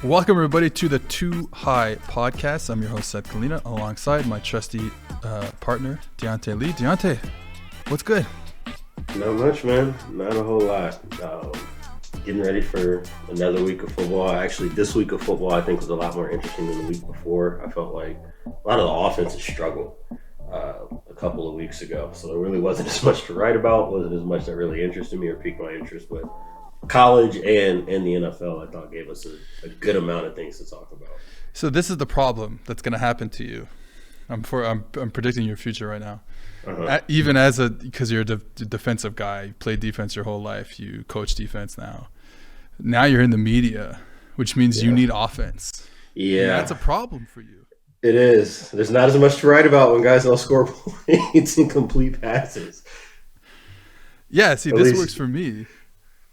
Welcome, everybody, to the Too High Podcast. I'm your host, Seth Kalina, alongside my trusty partner, Diante Lee. Diante, what's good? Not much, man. Not a whole lot. Getting ready for another week of football. Actually, this week of football, I think, was a lot more interesting than the week before. I felt like a lot of the offenses struggled a couple of weeks ago. So there really wasn't as much to write about. Wasn't as much that really interested me or piqued my interest. But college and the NFL, I thought, gave us a good amount of things to talk about. So this is the problem that's going to happen to you. I'm predicting your future right now. Even because you're a defensive guy, you played defense your whole life, you coach defense now. Now you're in the media, which means you need offense. Yeah. And that's a problem for you. It is. There's not as much to write about when guys don't score points and complete passes. Yeah, see, this works for me.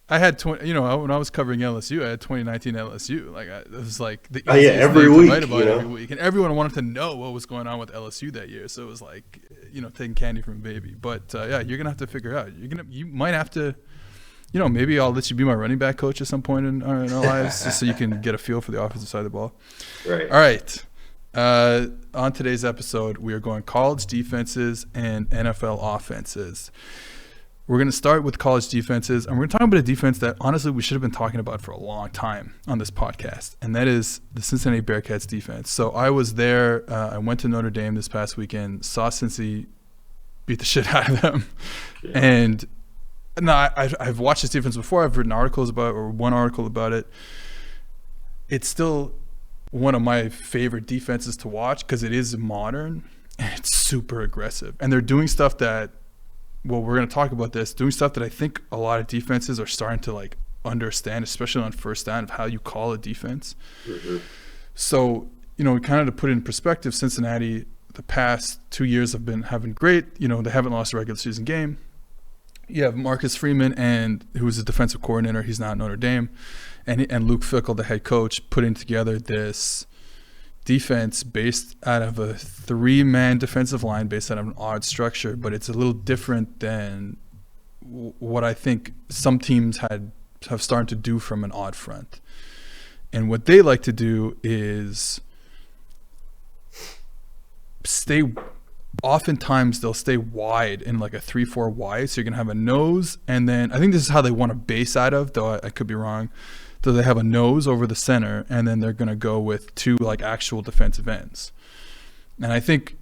I had when I was covering LSU, I had 2019 LSU. It was like the easiest every thing week, to write about every week, and everyone wanted to know what was going on with LSU that year. So it was like, taking candy from a baby. But you're gonna have to figure it out. You might have to, maybe I'll let you be my running back coach at some point in our lives, just so you can get a feel for the offensive side of the ball. Right. All right. On today's episode, we are going college defenses and NFL offenses. We're going to start with college defenses, and we're going to talk about a defense that, honestly, we should have been talking about for a long time on this podcast, and that is the Cincinnati Bearcats defense. So I was there. I went to Notre Dame this past weekend, saw Cincy beat the shit out of them. Yeah. And now I've watched this defense before. I've written articles about it, or one article about it. It's still one of my favorite defenses to watch because it is modern, and it's super aggressive. And they're doing stuff that, well, we're going to talk about this, doing stuff that I think a lot of defenses are starting to understand, especially on first down, of how you call a defense. Mm-hmm. So, kind of to put it in perspective, Cincinnati, the past 2 years have been great. They haven't lost a regular season game. You have Marcus Freeman, who was the defensive coordinator. He's not at Notre Dame. And Luke Fickell, the head coach, putting together this defense based out of a 3-man defensive line, based out of an odd structure, but it's a little different than what I think some teams have started to do from an odd front. And what they like to do is oftentimes they'll stay wide in like a 3-4 wide. So you're going to have a nose, and then I think this is how they want to base out of, though I could be wrong. So they have a nose over the center, and then they're going to go with 2 actual defensive ends. And I think,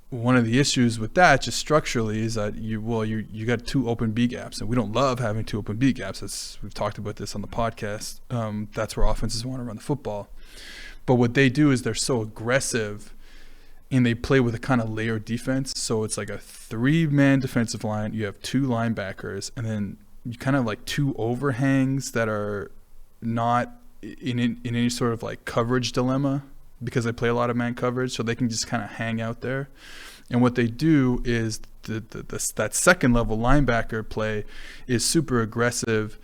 one of the issues with that, just structurally, is that you got 2 open B gaps, and we don't love having 2 open B gaps. We've talked about this on the podcast. That's where offenses want to run the football. But what they do is they're so aggressive, and they play with a kind of layered defense. So it's like a 3-man defensive line. You have 2 linebackers, and then you kind of 2 overhangs that are not in any sort of coverage dilemma, because they play a lot of man coverage, so they can just kind of hang out there. And what they do is that second level linebacker play is super aggressive.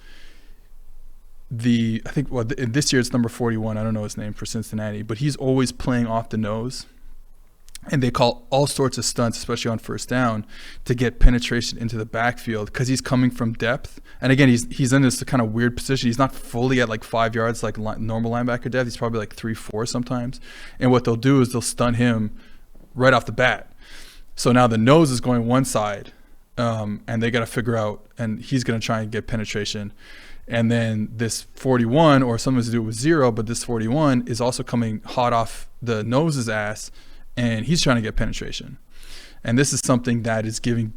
This year it's number 41. I don't know his name for Cincinnati, but he's always playing off the nose. And they call all sorts of stunts, especially on first down, to get penetration into the backfield because he's coming from depth. And again, he's in this kind of weird position. He's not fully at 5 yards like normal linebacker depth. He's probably 3-4 sometimes. And what they'll do is they'll stun him right off the bat. So now the nose is going one side, and they got to figure out, and he's going to try and get penetration. And then this 41, or sometimes do it with 0, but this 41 is also coming hot off the nose's ass, and he's trying to get penetration. And this is something that is giving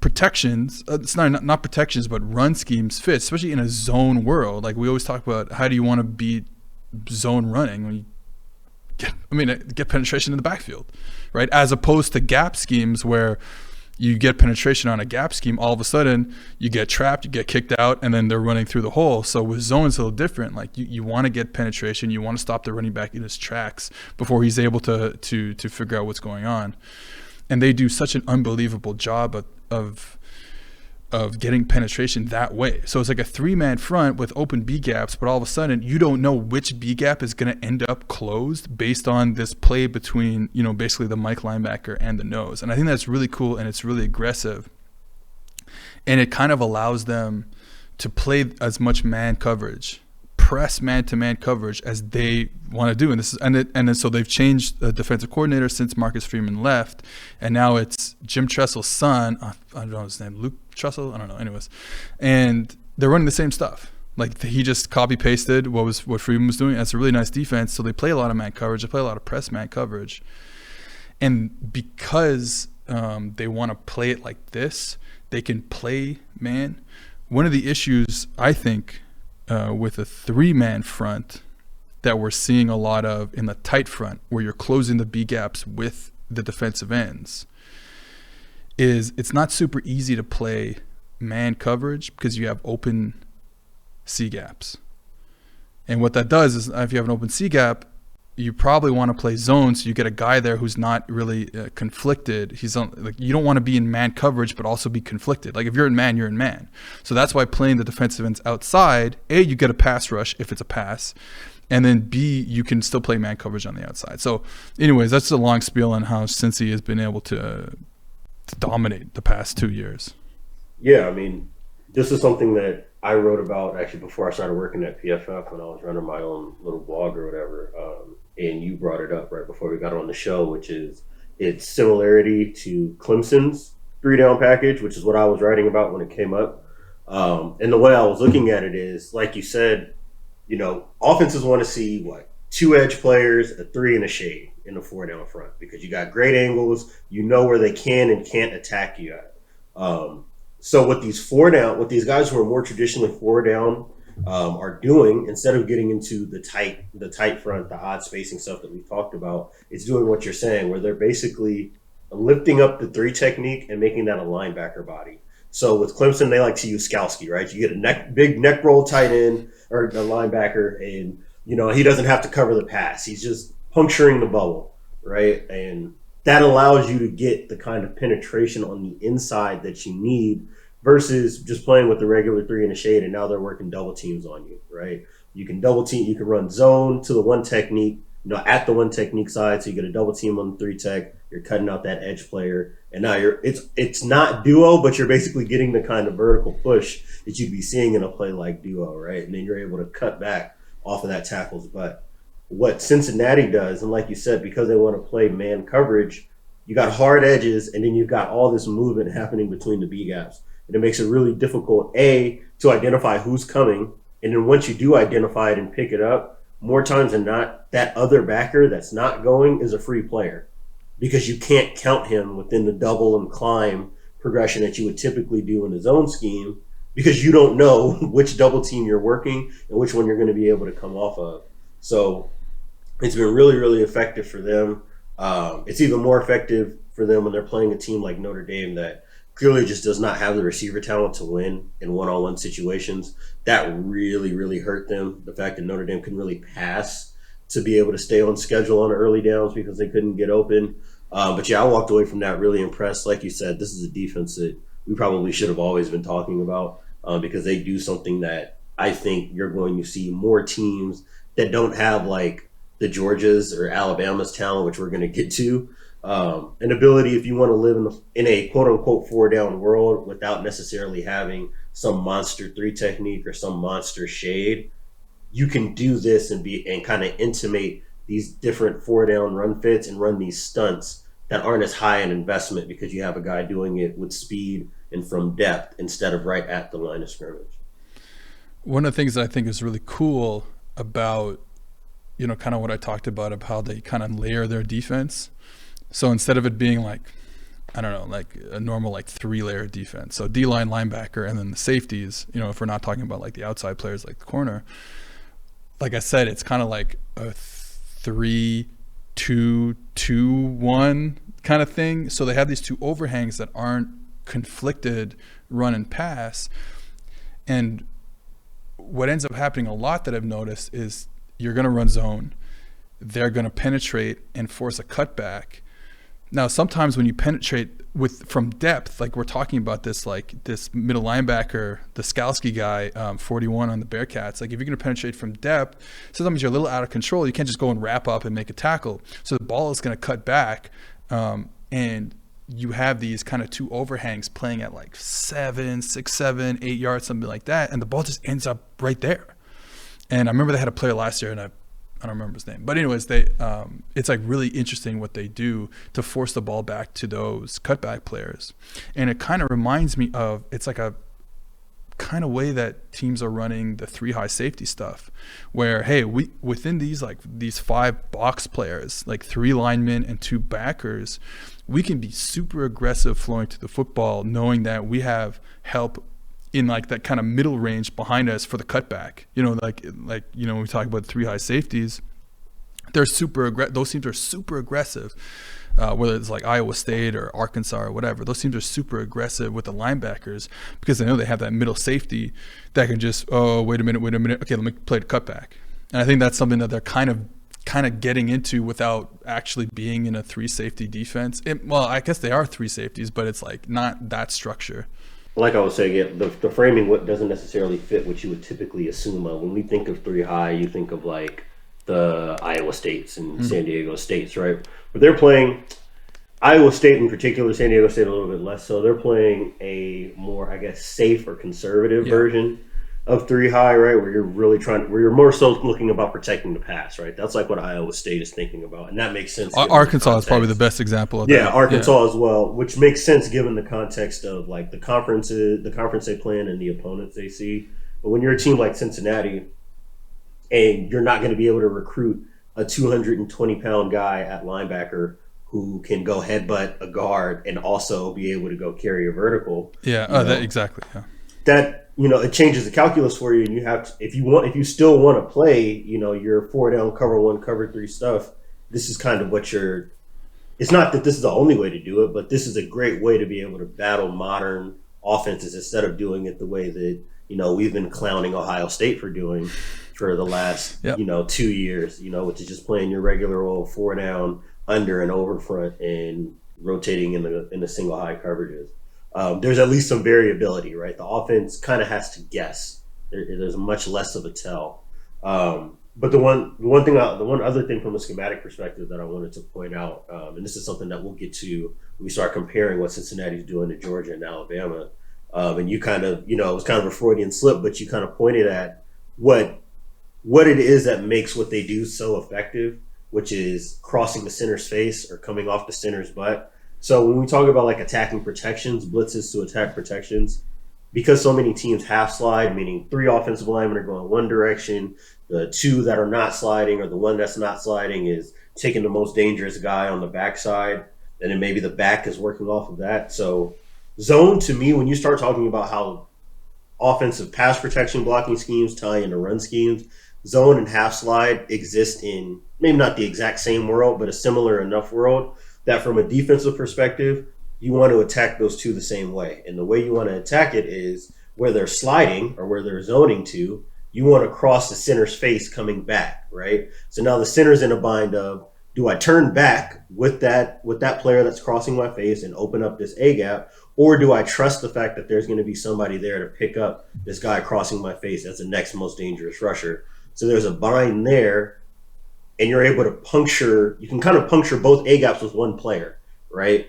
protections. It's not protections, but run schemes fit, especially in a zone world. We always talk about, how do you want to beat zone running when you get penetration in the backfield, right? As opposed to gap schemes where you get penetration on a gap scheme, all of a sudden you get trapped, you get kicked out, and then they're running through the hole. So with zone, it's a little different. You want to get penetration, you want to stop the running back in his tracks before he's able to figure out what's going on. And they do such an unbelievable job of getting penetration that way. So it's like a 3-man front with open B gaps, but all of a sudden you don't know which B gap is going to end up closed based on this play between, basically the Mike linebacker and the nose. And I think that's really cool, and it's really aggressive. And it kind of allows them to play as much man coverage press man-to-man coverage as they want to do. And so they've changed the defensive coordinator since Marcus Freeman left, and now it's Jim Tressel's son. I don't know his name, Luke Tressel. I don't know. Anyways, and they're running the same stuff. Like he just copy-pasted what Freeman was doing. That's a really nice defense. So they play a lot of man coverage. They play a lot of press man coverage, and because they want to play it like this, they can play man. One of the issues, I think, with a three-man front that we're seeing a lot of in the tight front, where you're closing the B gaps with the defensive ends, is it's not super easy to play man coverage because you have open C gaps. And what that does is, if you have an open C gap, you probably want to play zone, so you get a guy there who's not really conflicted. He's on, like, you don't want to be in man coverage but also be conflicted. Like if you're in man, you're in man. So that's why playing the defensive ends outside, A, you get a pass rush if it's a pass, and then B, you can still play man coverage on the outside. So anyways, that's a long spiel on how Cincy has been able to dominate the past 2 years. Yeah, I mean, this is something that I wrote about actually before I started working at PFF, when I was running my own little blog or whatever. And you brought it up right before we got on the show, which is its similarity to Clemson's 3-down package, which is what I was writing about when it came up. And the way I was looking at it is, like you said, you know, offenses want to see two edge players, a 3 and a shade in the 4-down front, because you got great angles, you know where they can and can't attack you at. So what these guys who are more traditionally 4-down are doing, instead of getting into the tight front, the odd spacing stuff that we talked about, it's doing what you're saying, where they're basically lifting up the 3 technique and making that a linebacker body. So with Clemson, they like to use Skalski, right? You get a big neck roll tight end or the linebacker, and you know he doesn't have to cover the pass. He's just puncturing the bubble, right? And that allows you to get the kind of penetration on the inside that you need, versus just playing with the regular 3 and a shade, and now they're working double teams on you, right? You can double team, you can run zone to the 1 technique, you know, at the 1 technique side, so you get a double team on the 3 tech, you're cutting out that edge player, and now it's not duo, but you're basically getting the kind of vertical push that you'd be seeing in a play like duo, right? And then you're able to cut back off of that tackle's butt. What Cincinnati does, and like you said, because they want to play man coverage, you got hard edges, and then you've got all this movement happening between the B gaps. And it makes it really difficult, A, to identify who's coming. And then once you do identify it and pick it up, more times than not, that other backer that's not going is a free player, because you can't count him within the double and climb progression that you would typically do in the zone scheme, because you don't know which double team you're working and which one you're going to be able to come off of. So it's been really, really effective for them. It's even more effective for them when they're playing a team like Notre Dame that clearly just does not have the receiver talent to win in one-on-one situations. That really, really hurt them. The fact that Notre Dame couldn't really pass to be able to stay on schedule on early downs because they couldn't get open. But yeah, I walked away from that really impressed. Like you said, this is a defense that we probably should have always been talking about, because they do something that I think you're going to see more teams that don't have like the Georgias or Alabama's talent, which we're going to get to. An ability, if you want to live in a quote-unquote 4-down world without necessarily having some monster 3 technique or some monster shade, you can do this and kind of intimate these different 4-down run fits and run these stunts that aren't as high an investment, because you have a guy doing it with speed and from depth instead of right at the line of scrimmage. One of the things that I think is really cool about, you know, kind of what I talked about how they kind of layer their defense. So instead of it being like, I don't know, like a normal like 3-layer defense, so D-line, linebacker, and then the safeties, you know, if we're not talking about like the outside players like the corner, like I said, it's kind of like a 3-2-2-1 kind of thing. So they have these 2 overhangs that aren't conflicted run and pass. And what ends up happening a lot that I've noticed is you're going to run zone, they're going to penetrate and force a cutback. Now, sometimes when you penetrate from depth, like we're talking about this middle linebacker, the Skalski guy, 41 on the Bearcats, like if you're going to penetrate from depth, sometimes you're a little out of control. You can't just go and wrap up and make a tackle. So the ball is going to cut back, and you have these kind of 2 overhangs playing at like 7, 6, 7, 8 yards, something like that, and the ball just ends up right there. And I remember they had a player last year, and I don't remember his name. But anyways, they it's like really interesting what they do to force the ball back to those cutback players. And it kind of reminds me of, it's like a kind of way that teams are running the 3 high safety stuff, where, hey, we within these 5 box players, like 3 linemen and 2 backers, we can be super aggressive flowing to the football, knowing that we have help in like that kind of middle range behind us for the cutback. Like when we talk about 3 high safeties, they're those teams are super aggressive. Whether it's like Iowa State or Arkansas or whatever, those teams are super aggressive with the linebackers because they know they have that middle safety that can just, wait a minute, okay, let me play the cutback. And I think that's something that they're kind of getting into without actually being in a 3 safety defense. Well, I guess they are 3 safeties, but it's like not that structure. Like I was saying, the framing doesn't necessarily fit what you would typically assume of. When we think of 3 high, you think of like the Iowa States and San Diego States, right? But they're playing, Iowa State in particular, San Diego State a little bit less so, they're playing a more, I guess, safe or conservative version of 3 high, right? Where you're more so looking about protecting the pass, right? That's like what Iowa State is thinking about. And that makes sense. Arkansas is probably the best example of that. Yeah, Arkansas as well, which makes sense given the context of like the conference they play in and the opponents they see. But when you're a team like Cincinnati, and you're not going to be able to recruit a 220-pound guy at linebacker who can go headbutt a guard and also be able to go carry a vertical. Yeah, exactly. Yeah. That, it changes the calculus for you, and you have to, if you still want to play, your 4-down, cover 1, cover 3 stuff, this is kind of what it's not that this is the only way to do it, but this is a great way to be able to battle modern offenses instead of doing it the way that, we've been clowning Ohio State for doing for the last 2 years, which is just playing your regular old 4-down under and over front and rotating in the single high coverages. There's at least some variability, right? The offense kind of has to guess. There's much less of a tell. But the one other thing from a schematic perspective that I wanted to point out, and this is something that we'll get to when we start comparing what Cincinnati's doing to Georgia and Alabama. And you kind of, it was kind of a Freudian slip, but you kind of pointed at what it is that makes what they do so effective, which is crossing the center's face or coming off the center's butt. So when we talk about like attacking protections, blitzes to attack protections, because so many teams half slide, meaning 3 offensive linemen are going one direction, the 2 that are not sliding or the 1 that's not sliding is taking the most dangerous guy on the backside, and then maybe the back is working off of that. So zone, to me, when you start talking about how offensive pass protection blocking schemes tie into run schemes, zone and half slide exist in maybe not the exact same world, but a similar enough world that from a defensive perspective, you want to attack those 2 the same way. And the way you want to attack it is where they're sliding or where they're zoning to, you want to cross the center's face coming back, right? So now the center's in a bind of, do I turn back with that player that's crossing my face and open up this A gap, or do I trust the fact that there's going to be somebody there to pick up this guy crossing my face as the next most dangerous rusher? So there's a bind there, and you're able to you can kind of puncture both A gaps with one player, right?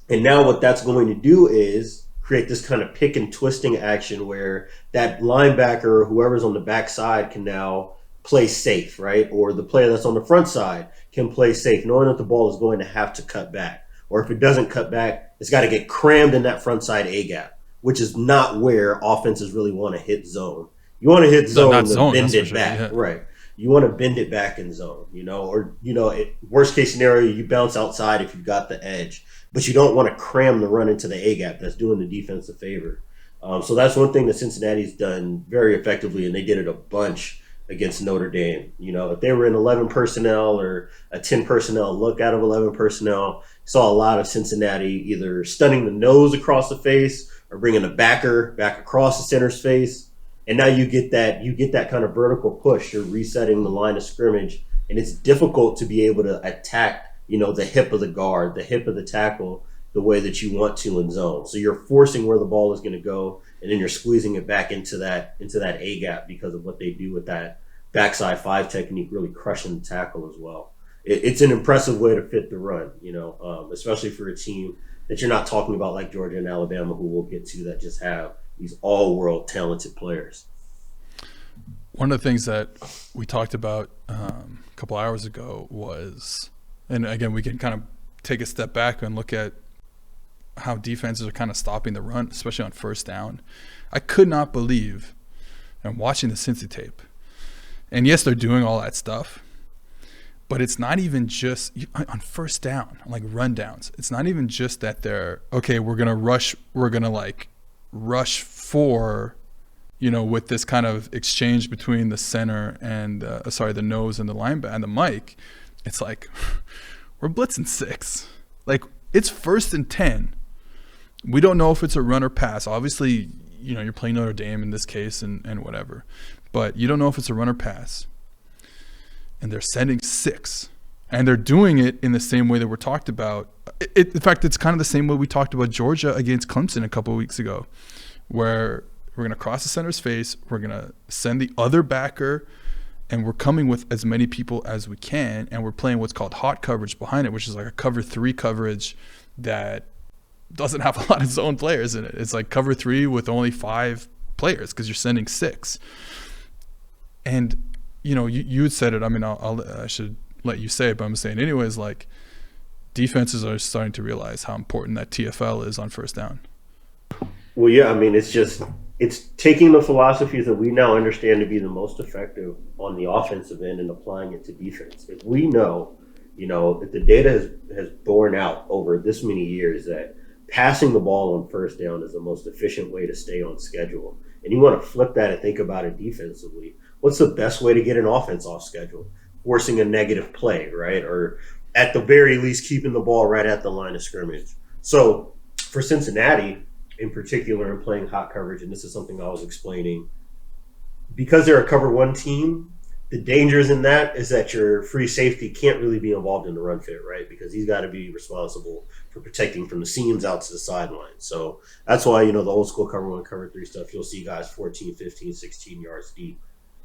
And now what that's going to do is create this kind of pick and twisting action where that linebacker or whoever's on the backside can now play safe, right? Or the player that's on the front side can play safe, knowing that the ball is going to have to cut back. Or if it doesn't cut back, it's got to get crammed in that front side A gap, which is not where offenses really want to hit zone. You want to hit zone to bend it back, right? You want to bend it back in zone, worst case scenario, you bounce outside if you've got the edge, but you don't want to cram the run into the A gap. That's doing the defense a favor. So that's one thing that Cincinnati's done very effectively, and they did it a bunch against Notre Dame. If they were in 11 personnel or a 10 personnel look out of 11 personnel, saw a lot of Cincinnati either stunning the nose across the face or bringing a backer back across the center's face. And now you get that kind of vertical push. You're resetting the line of scrimmage, and it's difficult to be able to attack, the hip of the guard, the hip of the tackle, the way that you want to in zone. So you're forcing where the ball is going to go, and then you're squeezing it back into that A gap because of what they do with that backside 5 technique, really crushing the tackle as well. It's an impressive way to fit the run, especially for a team that you're not talking about like Georgia and Alabama, who we'll get to, that just have these all-world talented players. One of the things that we talked about a couple hours ago was, and again, we can kind of take a step back and look at how defenses are kind of stopping the run, especially on first down. I could not believe, and watching the Cincy tape, and yes, they're doing all that stuff, but it's not even just on first down, like rundowns. It's not even just that they're, okay, we're going to rush for, with this kind of exchange between the center and, the nose and the linebacker and the mic. It's like, we're blitzing 6. Like, it's 1st and 10. We don't know if it's a run or pass. Obviously, you're playing Notre Dame in this case and whatever. But you don't know if it's a run or pass. And they're sending 6. And they're doing it in the same way that we're talked about. In fact, it's kind of the same way we talked about Georgia against Clemson a couple of weeks ago, where we're going to cross the center's face, we're going to send the other backer, and we're coming with as many people as we can, and we're playing what's called hot coverage behind it, which is like a cover 3 coverage that doesn't have a lot of zone players in it. It's like cover 3 with only 5 players because you're sending 6. And, you had said it. I mean, I should let you say it, but I'm saying anyways, like, defenses are starting to realize how important that TFL is on first down. Well, yeah, I mean, it's taking the philosophies that we now understand to be the most effective on the offensive end and applying it to defense. If we know, if the data has borne out over this many years that passing the ball on first down is the most efficient way to stay on schedule, and you want to flip that and think about it defensively, what's the best way to get an offense off schedule? Forcing a negative play, right? Or at the very least, keeping the ball right at the line of scrimmage. So for Cincinnati, in particular, in playing hot coverage, and this is something I was explaining, because they're a cover 1 team, the dangers in that is that your free safety can't really be involved in the run fit, right? Because he's got to be responsible for protecting from the seams out to the sideline. So that's why, the old school cover 1, cover 3 stuff, you'll see guys 14, 15, 16 yards deep.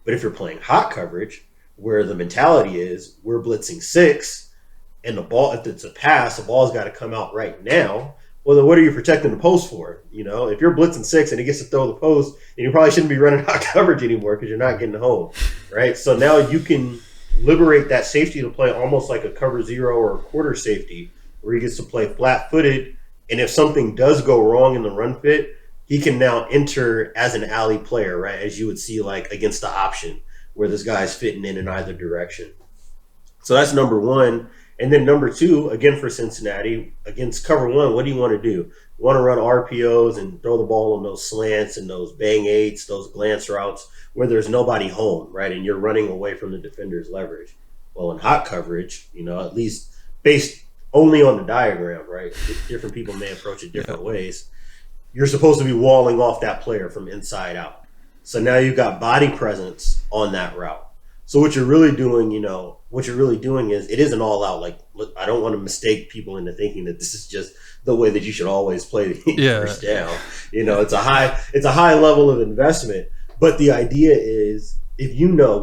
But if you're playing hot coverage, where the mentality is we're blitzing 6, and the ball, if it's a pass, the ball's got to come out right now. Well, then what are you protecting the post for? If you're blitzing 6 and he gets to throw the post, then you probably shouldn't be running hot coverage anymore because you're not getting home, right? So now you can liberate that safety to play almost like a cover 0 or a quarter safety, where he gets to play flat-footed. And if something does go wrong in the run fit, he can now enter as an alley player, right? As you would see like against the option, where this guy's fitting in either direction. So that's number 1. And then number 2, again for Cincinnati, against cover 1, what do you want to do? You want to run RPOs and throw the ball on those slants and those bang 8s, those glance routes where there's nobody home, right? And you're running away from the defender's leverage. Well, in hot coverage, at least based only on the diagram, right? Different people may approach it different ways. You're supposed to be walling off that player from inside out. So now you've got body presence on that route. So what you're really doing, is it isn't all out. Like, look, I don't want to mistake people into thinking that this is just the way that you should always play the first down. It's a high level of investment. But the idea is, if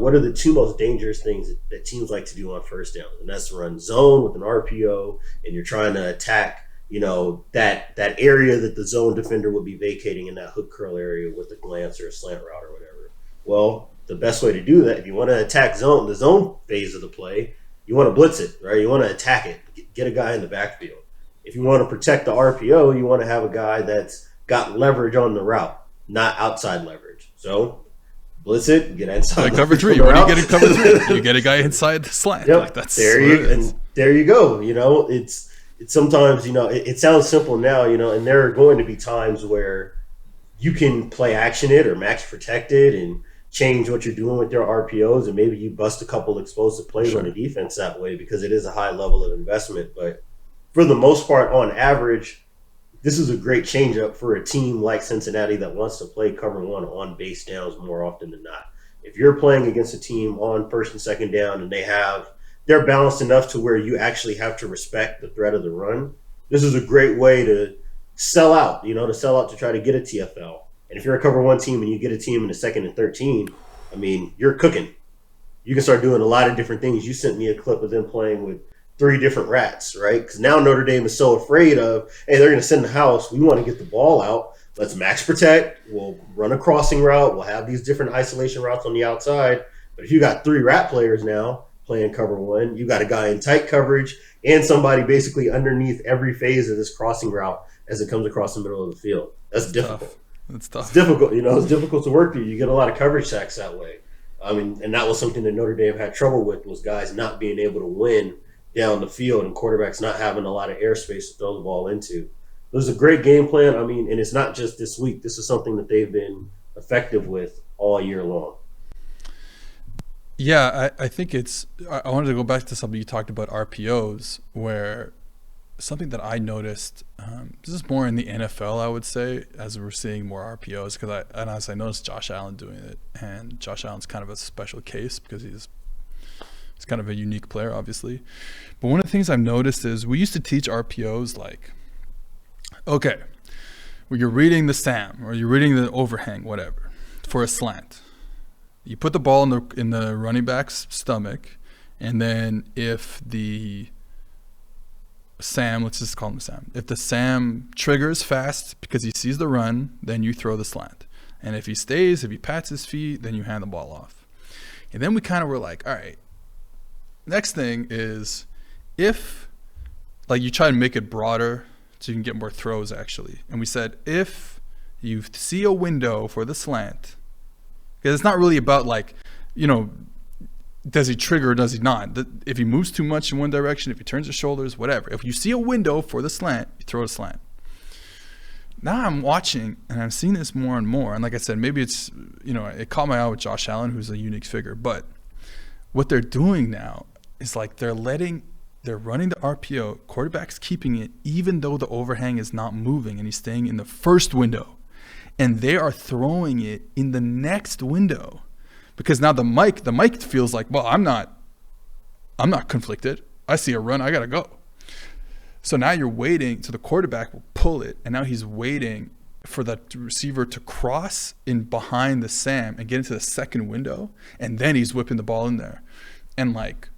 what are the 2 most dangerous things that teams like to do on first down, and that's to run zone with an RPO, and you're trying to attack, that area that the zone defender would be vacating in that hook curl area with a glance or a slant route or whatever. Well, the best way to do that, if you want to attack the zone phase of the play, you want to blitz it, right? You want to attack it, get a guy in the backfield. If you want to protect the RPO, you want to have a guy that's got leverage on the route, not outside leverage. So blitz it, get inside. Like cover 3, what do you get in cover 3? You get a guy inside the slant. Yep. Like that's there you go. It's sometimes, it sounds simple now, and there are going to be times where you can play action it or max protect it and change what you're doing with your RPOs, and maybe you bust a couple explosive plays on the defense that way because it is a high level of investment. But for the most part, on average, this is a great changeup for a team like Cincinnati that wants to play cover 1 on base downs more often than not. If you're playing against a team on first and second down and they're balanced enough to where you actually have to respect the threat of the run, this is a great way to sell out, to try to get a TFL. And if you're a cover 1 team and you get a team in the 2nd and 13, I mean, you're cooking. You can start doing a lot of different things. You sent me a clip of them playing with three different rats, right? Because now Notre Dame is so afraid of, hey, they're going to send the house. We want to get the ball out. Let's max protect. We'll run a crossing route. We'll have these different isolation routes on the outside. But if you got three rat players now playing cover one, you got a guy in tight coverage and somebody basically underneath every phase of this crossing route as it comes across the middle of the field. That's difficult. That's tough. It's difficult. It's difficult to work through. You get a lot of coverage sacks that way. And that was something that Notre Dame had trouble with, was guys not being able to win down the field and quarterbacks not having a lot of airspace to throw the ball into. It was a great game plan. And it's not just this week. This is something that they've been effective with all year long. Yeah, I think I wanted to go back to something you talked about, RPOs, where something that I noticed, this is more in the NFL, I would say, as we're seeing more RPOs, because I noticed Josh Allen doing it, and Josh Allen's kind of a special case because he's kind of a unique player, obviously. But one of the things I've noticed is we used to teach RPOs like, okay, well, you're reading the SAM or you're reading the overhang, whatever, for a slant. You put the ball in the running back's stomach, and then if the SAM, let's just call him SAM. If the SAM triggers fast because he sees the run, then you throw the slant. And if he pats his feet, then you hand the ball off. And then we kind of were like, all right, next thing is if, like, you try to make it broader so you can get more throws, actually. And we said, if you see a window for the slant, because it's not really about, like, does he trigger or does he not? If he moves too much in one direction, if he turns his shoulders, whatever. If you see a window for the slant, you throw a slant. Now I'm watching, and I'm seeing this more and more. And like I said, maybe it's, it caught my eye with Josh Allen, who's a unique figure. But what they're doing now is, like, they're running the RPO, quarterback's keeping it, even though the overhang is not moving and he's staying in the first window. And they are throwing it in the next window. Because now the mic feels like, well, I'm not conflicted. I see a run, I gotta go. So now you're waiting, so the quarterback will pull it, and now he's waiting for the receiver to cross in behind the SAM and get into the second window, and then he's whipping the ball in there. And, like,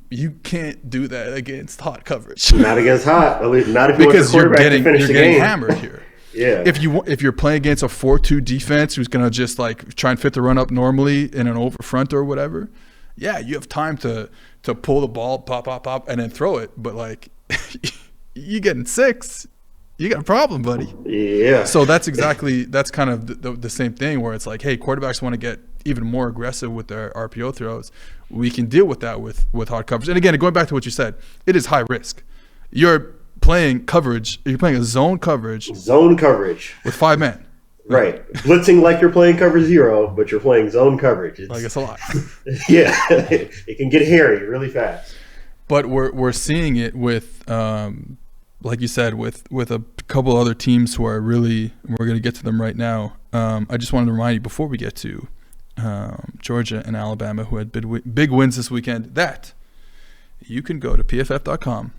you can't do that against hot coverage. Not against hot, at least not if you want the quarterback to finish the game. You're getting hammered here. Yeah. If you're playing against a 4-2 defense who's gonna just, like, try and fit the run up normally in an over front or whatever, yeah, you have time to pull the ball, pop, and then throw it. But, like, you getting 6, you got a problem, buddy. Yeah. So that's kind of the same thing, where it's like, hey, quarterbacks want to get even more aggressive with their RPO throws. We can deal with that with hard coverage. And again, going back to what you said, it is high risk. You're playing coverage. You're playing a zone coverage with 5 men. Right. Blitzing like you're playing cover 0, but you're playing zone coverage. It's a lot. Yeah. It can get hairy really fast. But we're seeing it with, like you said, with a couple other teams who are really, we're going to get to them right now. I just wanted to remind you before we get to Georgia and Alabama, who had big wins this weekend, that you can go to PFF.com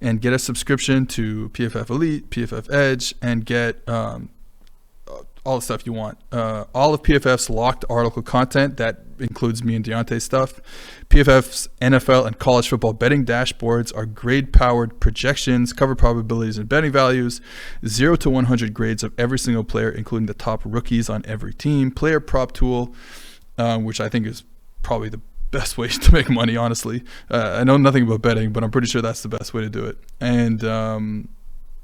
and get a subscription to PFF Elite, PFF Edge, and get all the stuff you want. All of PFF's locked article content, that includes me and Diante stuff. PFF's NFL and college football betting dashboards are grade-powered projections, cover probabilities, and betting values. 0 to 100 grades of every single player, including the top rookies on every team. Player prop tool, which I think is probably the best way to make money, honestly. I know nothing about betting, but I'm pretty sure that's the best way to do it.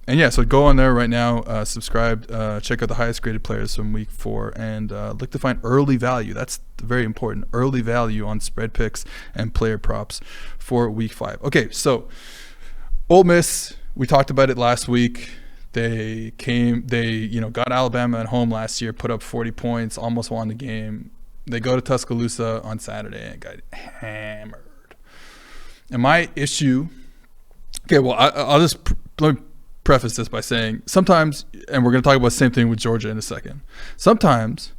And yeah, so go on there right now, subscribe, check out the highest graded players from week 4, and look to find early value. That's very important. Early value on spread picks and player props for week 5. Okay, so Ole Miss, we talked about it last week. They got Alabama at home last year, put up 40 points, almost won the game. They go to Tuscaloosa on Saturday and got hammered. And my issue, okay, well, I'll just let me preface this by saying sometimes, and we're going to talk about the same thing with Georgia in a second, sometimes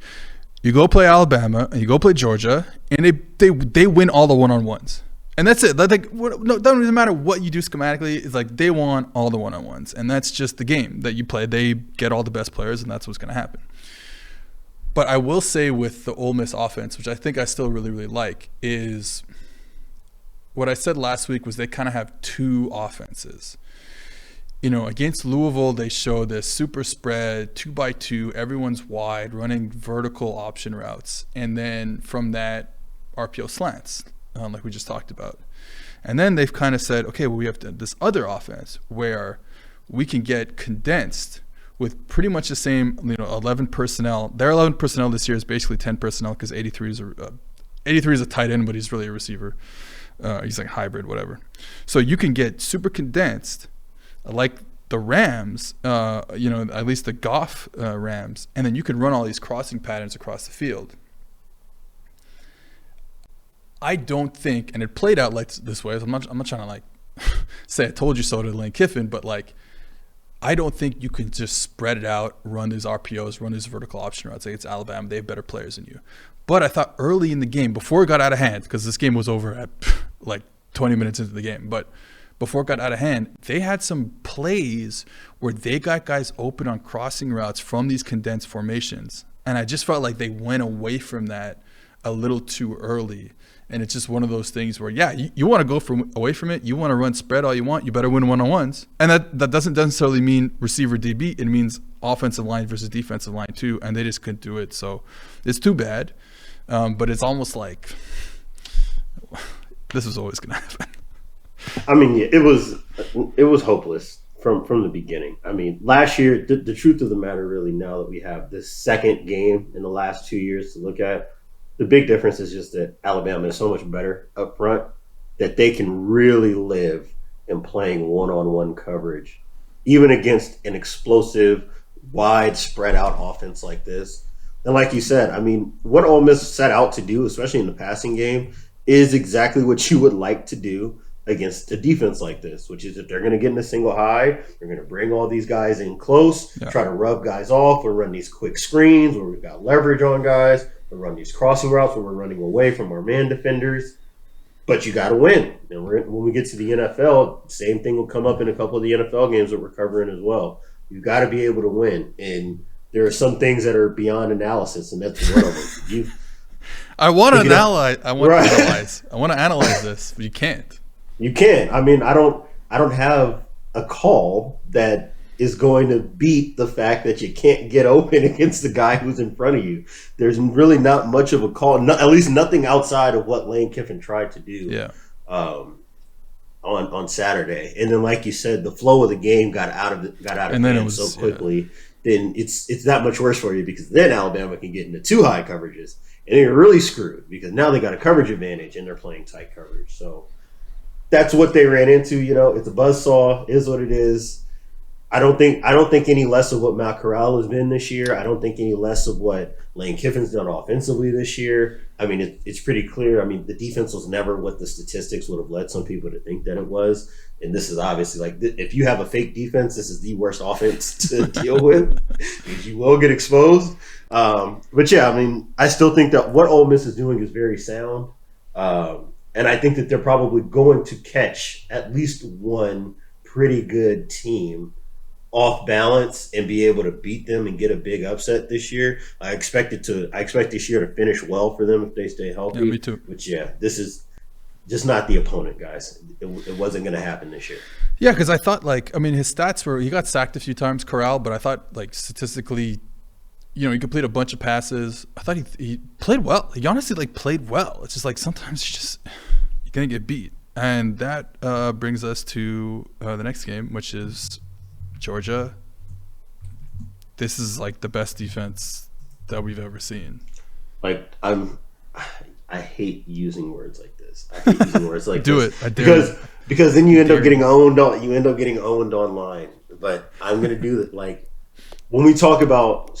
you go play Alabama and you go play Georgia and they win all the one-on-ones. And that's it. Like, no, doesn't really matter what you do schematically. It's like they want all the one-on-ones. And that's just the game that you play. They get all the best players, and that's what's going to happen. But I will say with the Ole Miss offense, which I think I still really, really like, is what I said last week was they kind of have two offenses. You know, against Louisville, they show this super spread, 2x2, everyone's wide, running vertical option routes. And then from that, RPO slants, like we just talked about. And then they've kind of said, okay, well, we have this other offense where we can get condensed with pretty much the same, 11 personnel. Their 11 personnel this year is basically 10 personnel because 83 is a tight end, but he's really a receiver. He's like hybrid, whatever. So you can get super condensed, like the Rams, at least the Goff Rams, and then you can run all these crossing patterns across the field. I don't think, and it played out like this way. I'm not trying to like say I told you so to Lane Kiffin, but like I don't think you can just spread it out, run these RPOs, run these vertical option routes. Like it's Alabama, they have better players than you. But I thought early in the game, before it got out of hand, because this game was over at like 20 minutes into the game, but before it got out of hand, they had some plays where they got guys open on crossing routes from these condensed formations. And I just felt like they went away from that a little too early. And it's just one of those things where, yeah, you want to go away from it. You want to run spread all you want. You better win one-on-ones. And that doesn't necessarily mean receiver DB. It means offensive line versus defensive line too. And they just couldn't do it. So it's too bad. But it's almost like this was always going to happen. I mean, yeah, it was hopeless from the beginning. I mean, last year, the truth of the matter really now that we have this second game in the last 2 years to look at, the big difference is just that Alabama is so much better up front that they can really live in playing one-on-one coverage, even against an explosive, wide, spread-out offense like this. And like you said, I mean, what Ole Miss set out to do, especially in the passing game, is exactly what you would like to do against a defense like this, which is if they're going to get in a single high, they're going to bring all these guys in close, try to rub guys off, or run these quick screens where we've got leverage on guys, or run these crossing routes where we're running away from our man defenders. But you got to win. And when we get to the NFL, same thing will come up in a couple of the NFL games that we're covering as well. You've got to be able to win. And there are some things that are beyond analysis, and that's one of them. I want to analyze. I want to analyze this, but you can't. You can't. I mean, I don't have a call that is going to beat the fact that you can't get open against the guy who's in front of you. There's really not much of a call, at least nothing outside of what Lane Kiffin tried to do on Saturday. And then, like you said, the flow of the game got out of hand so quickly. Then it's that much worse for you because then Alabama can get into too high coverages, and you're really screwed because now they got a coverage advantage and they're playing tight coverage. So that's what they ran into. It's a buzzsaw. Is what it is. I don't think any less of what Matt Corral has been this year. I don't think any less of what Lane Kiffin's done offensively this year. I mean, it's pretty clear. I mean, the defense was never what the statistics would have led some people to think that it was. And this is obviously like, if you have a fake defense, this is the worst offense to deal with because you will get exposed. But yeah, I mean, I still think that what Ole Miss is doing is very sound. And I think that they're probably going to catch at least one pretty good team off balance and be able to beat them and get a big upset this year. I expect this year to finish well for them if they stay healthy. Yeah, me too. Which, this is just not the opponent, guys. It wasn't going to happen this year. Yeah, because I thought, his stats were, he got sacked a few times, Corral, but I thought, statistically, he completed a bunch of passes. I thought he played well. He honestly, played well. It's just, sometimes you're going to get beat. And that brings us to the next game, which is Georgia. This is the best defense that we've ever seen. I hate using words like this. I hate using words like Do this. it. I dare because then you end up getting owned online. But I'm gonna do that. When we talk about,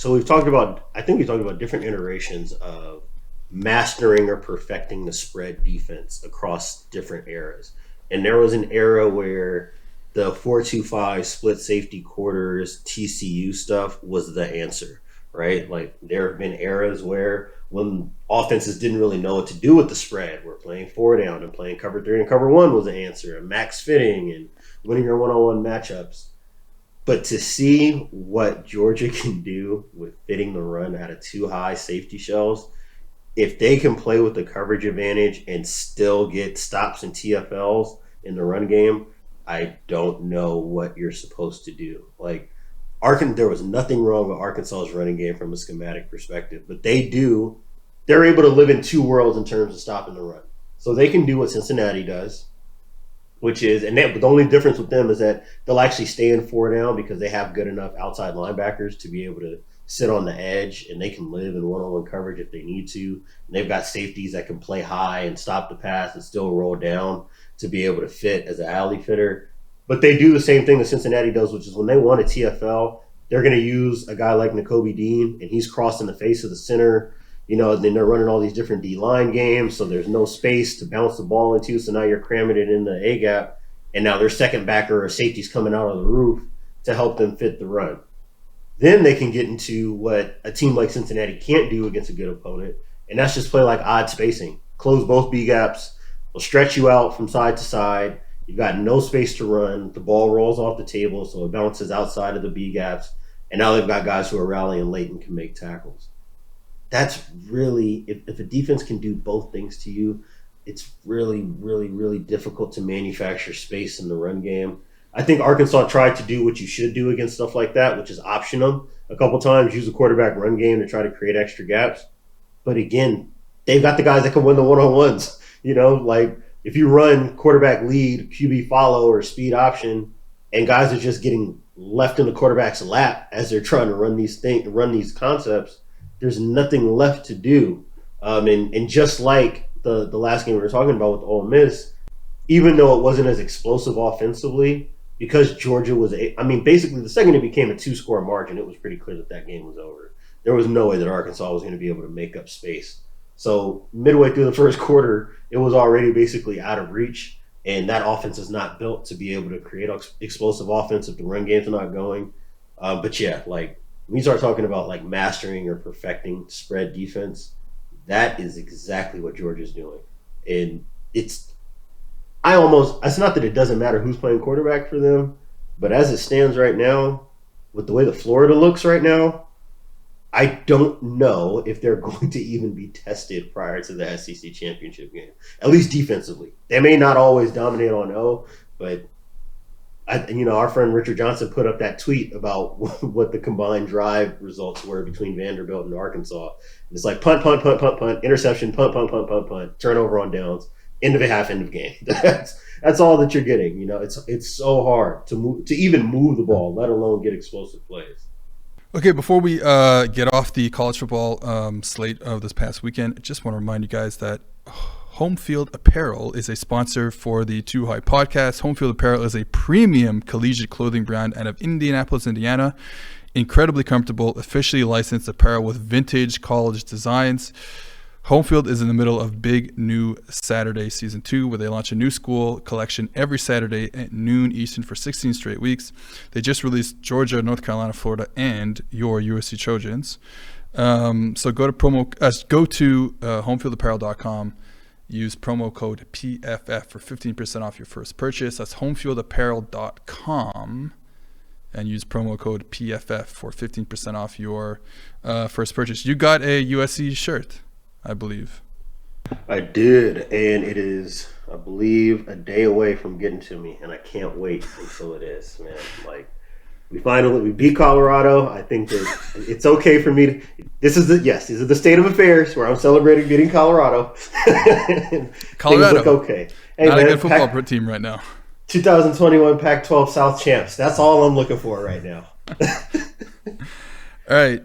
I think we talked about different iterations of mastering or perfecting the spread defense across different eras. And there was an era where the 4-2-5 split safety quarters TCU stuff was the answer, right? There have been eras where when offenses didn't really know what to do with the spread, we're playing 4 down and playing cover 3 and cover 1 was the answer, and max fitting and winning your one-on-one matchups. But to see what Georgia can do with fitting the run out of 2 high safety shells if they can play with the coverage advantage and still get stops and TFLs in the run game, I don't know what you're supposed to do. Like, there was nothing wrong with Arkansas's running game from a schematic perspective, but they're able to live in two worlds in terms of stopping the run. So they can do what Cincinnati does, which is, the only difference with them is that they'll actually stay in 4 down because they have good enough outside linebackers to be able to sit on the edge, and they can live in one-on-one coverage if they need to. And they've got safeties that can play high and stop the pass and still roll down to be able to fit as an alley fitter. But they do the same thing that Cincinnati does, which is when they want a TFL, they're going to use a guy like Nakobe Dean, and he's crossing the face of the center. And then they're running all these different D-line games, so there's no space to bounce the ball into, so now you're cramming it in the A-gap, and now their second backer or safety's coming out of the roof to help them fit the run. Then they can get into what a team like Cincinnati can't do against a good opponent, and that's just play like odd spacing. Close both B-gaps, they'll stretch you out from side to side, you've got no space to run, the ball rolls off the table, so it bounces outside of the B-gaps, and now they've got guys who are rallying late and can make tackles. That's really, if a defense can do both things to you, it's really, really, really difficult to manufacture space in the run game. I think Arkansas tried to do what you should do against stuff like that, which is option them a couple times, use a quarterback run game to try to create extra gaps. But again, they've got the guys that can win the one-on-ones. Like if you run quarterback lead, QB follow, or speed option, and guys are just getting left in the quarterback's lap as they're trying to run these concepts, there's nothing left to do. And just like the last game we were talking about with Ole Miss, even though it wasn't as explosive offensively, because Georgia was basically the second it became a 2-score margin, it was pretty clear that game was over. There was no way that Arkansas was going to be able to make up space. So midway through the first quarter, it was already basically out of reach, and that offense is not built to be able to create explosive offense if the run game's not going. But yeah, like, when you start talking about like mastering or perfecting spread defense, that is exactly what Georgia's doing. And it's not that it doesn't matter who's playing quarterback for them, but as it stands right now, with the way that Florida looks right now, I don't know if they're going to even be tested prior to the SEC championship game, at least defensively. They may not always dominate on O, but our friend Richard Johnson put up that tweet about what the combined drive results were between Vanderbilt and Arkansas. And it's like punt, punt, punt, punt, punt, interception, punt, punt, punt, punt, punt, turnover on downs, end of a half, end of game. That's all that you're getting. It's so hard to even move the ball, let alone get explosive plays. Okay, before we get off the college football slate of this past weekend, I just want to remind you guys that Home Field Apparel is a sponsor for the Too High podcast. Home Field Apparel is a premium collegiate clothing brand out of Indianapolis, Indiana. Incredibly comfortable, officially licensed apparel with vintage college designs. Home Field is in the middle of Big New Saturday Season 2, where they launch a new school collection every Saturday at noon Eastern for 16 straight weeks. They just released Georgia, North Carolina, Florida, and your USC Trojans. So go to homefieldapparel.com. Use promo code PFF for 15% off your first purchase. That's homefieldapparel.com. And use promo code PFF for 15% off your first purchase. You got a USC shirt, I believe. I did, and it is, I believe, a day away from getting to me, and I can't wait until it is, man. Like, we beat Colorado. I think that it's okay for me to. These are the state of affairs where I'm celebrating beating Colorado. Colorado, look okay. Hey, not a good football team right now. 2021 Pac-12 South champs. That's all I'm looking for right now. All right,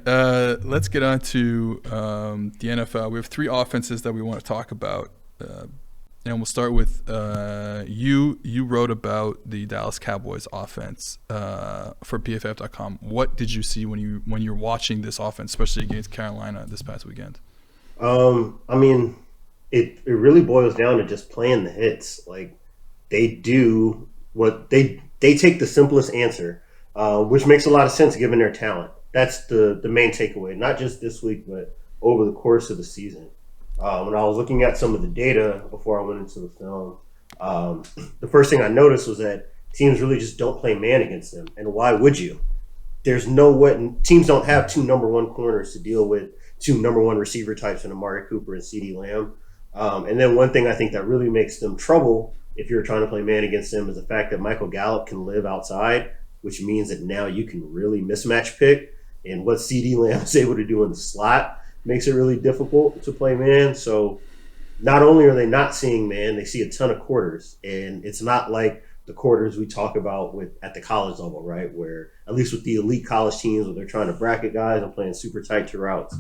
let's get on to the NFL. We have 3 offenses that we want to talk about. And we'll start with you. You wrote about the Dallas Cowboys offense for PFF.com. What did you see when you're watching this offense, especially against Carolina this past weekend? It really boils down to just playing the hits. Like, they do what they take the simplest answer, which makes a lot of sense given their talent. That's the main takeaway, not just this week, but over the course of the season. When I was looking at some of the data before I went into the film, the first thing I noticed was that teams really just don't play man against them. And why would you? There's no way. Teams don't have 2 number 1 corners to deal with two number one receiver types in Amari Cooper and CeeDee Lamb. And then one thing I think that really makes them trouble if you're trying to play man against them is the fact that Michael Gallup can live outside, which means that now you can really mismatch pick. And what CeeDee Lamb is able to do in the slot makes it really difficult to play man. So not only are they not seeing man, they see a ton of quarters. And it's not like the quarters we talk about at the college level, right? Where at least with the elite college teams where they're trying to bracket guys and playing super tight to routes.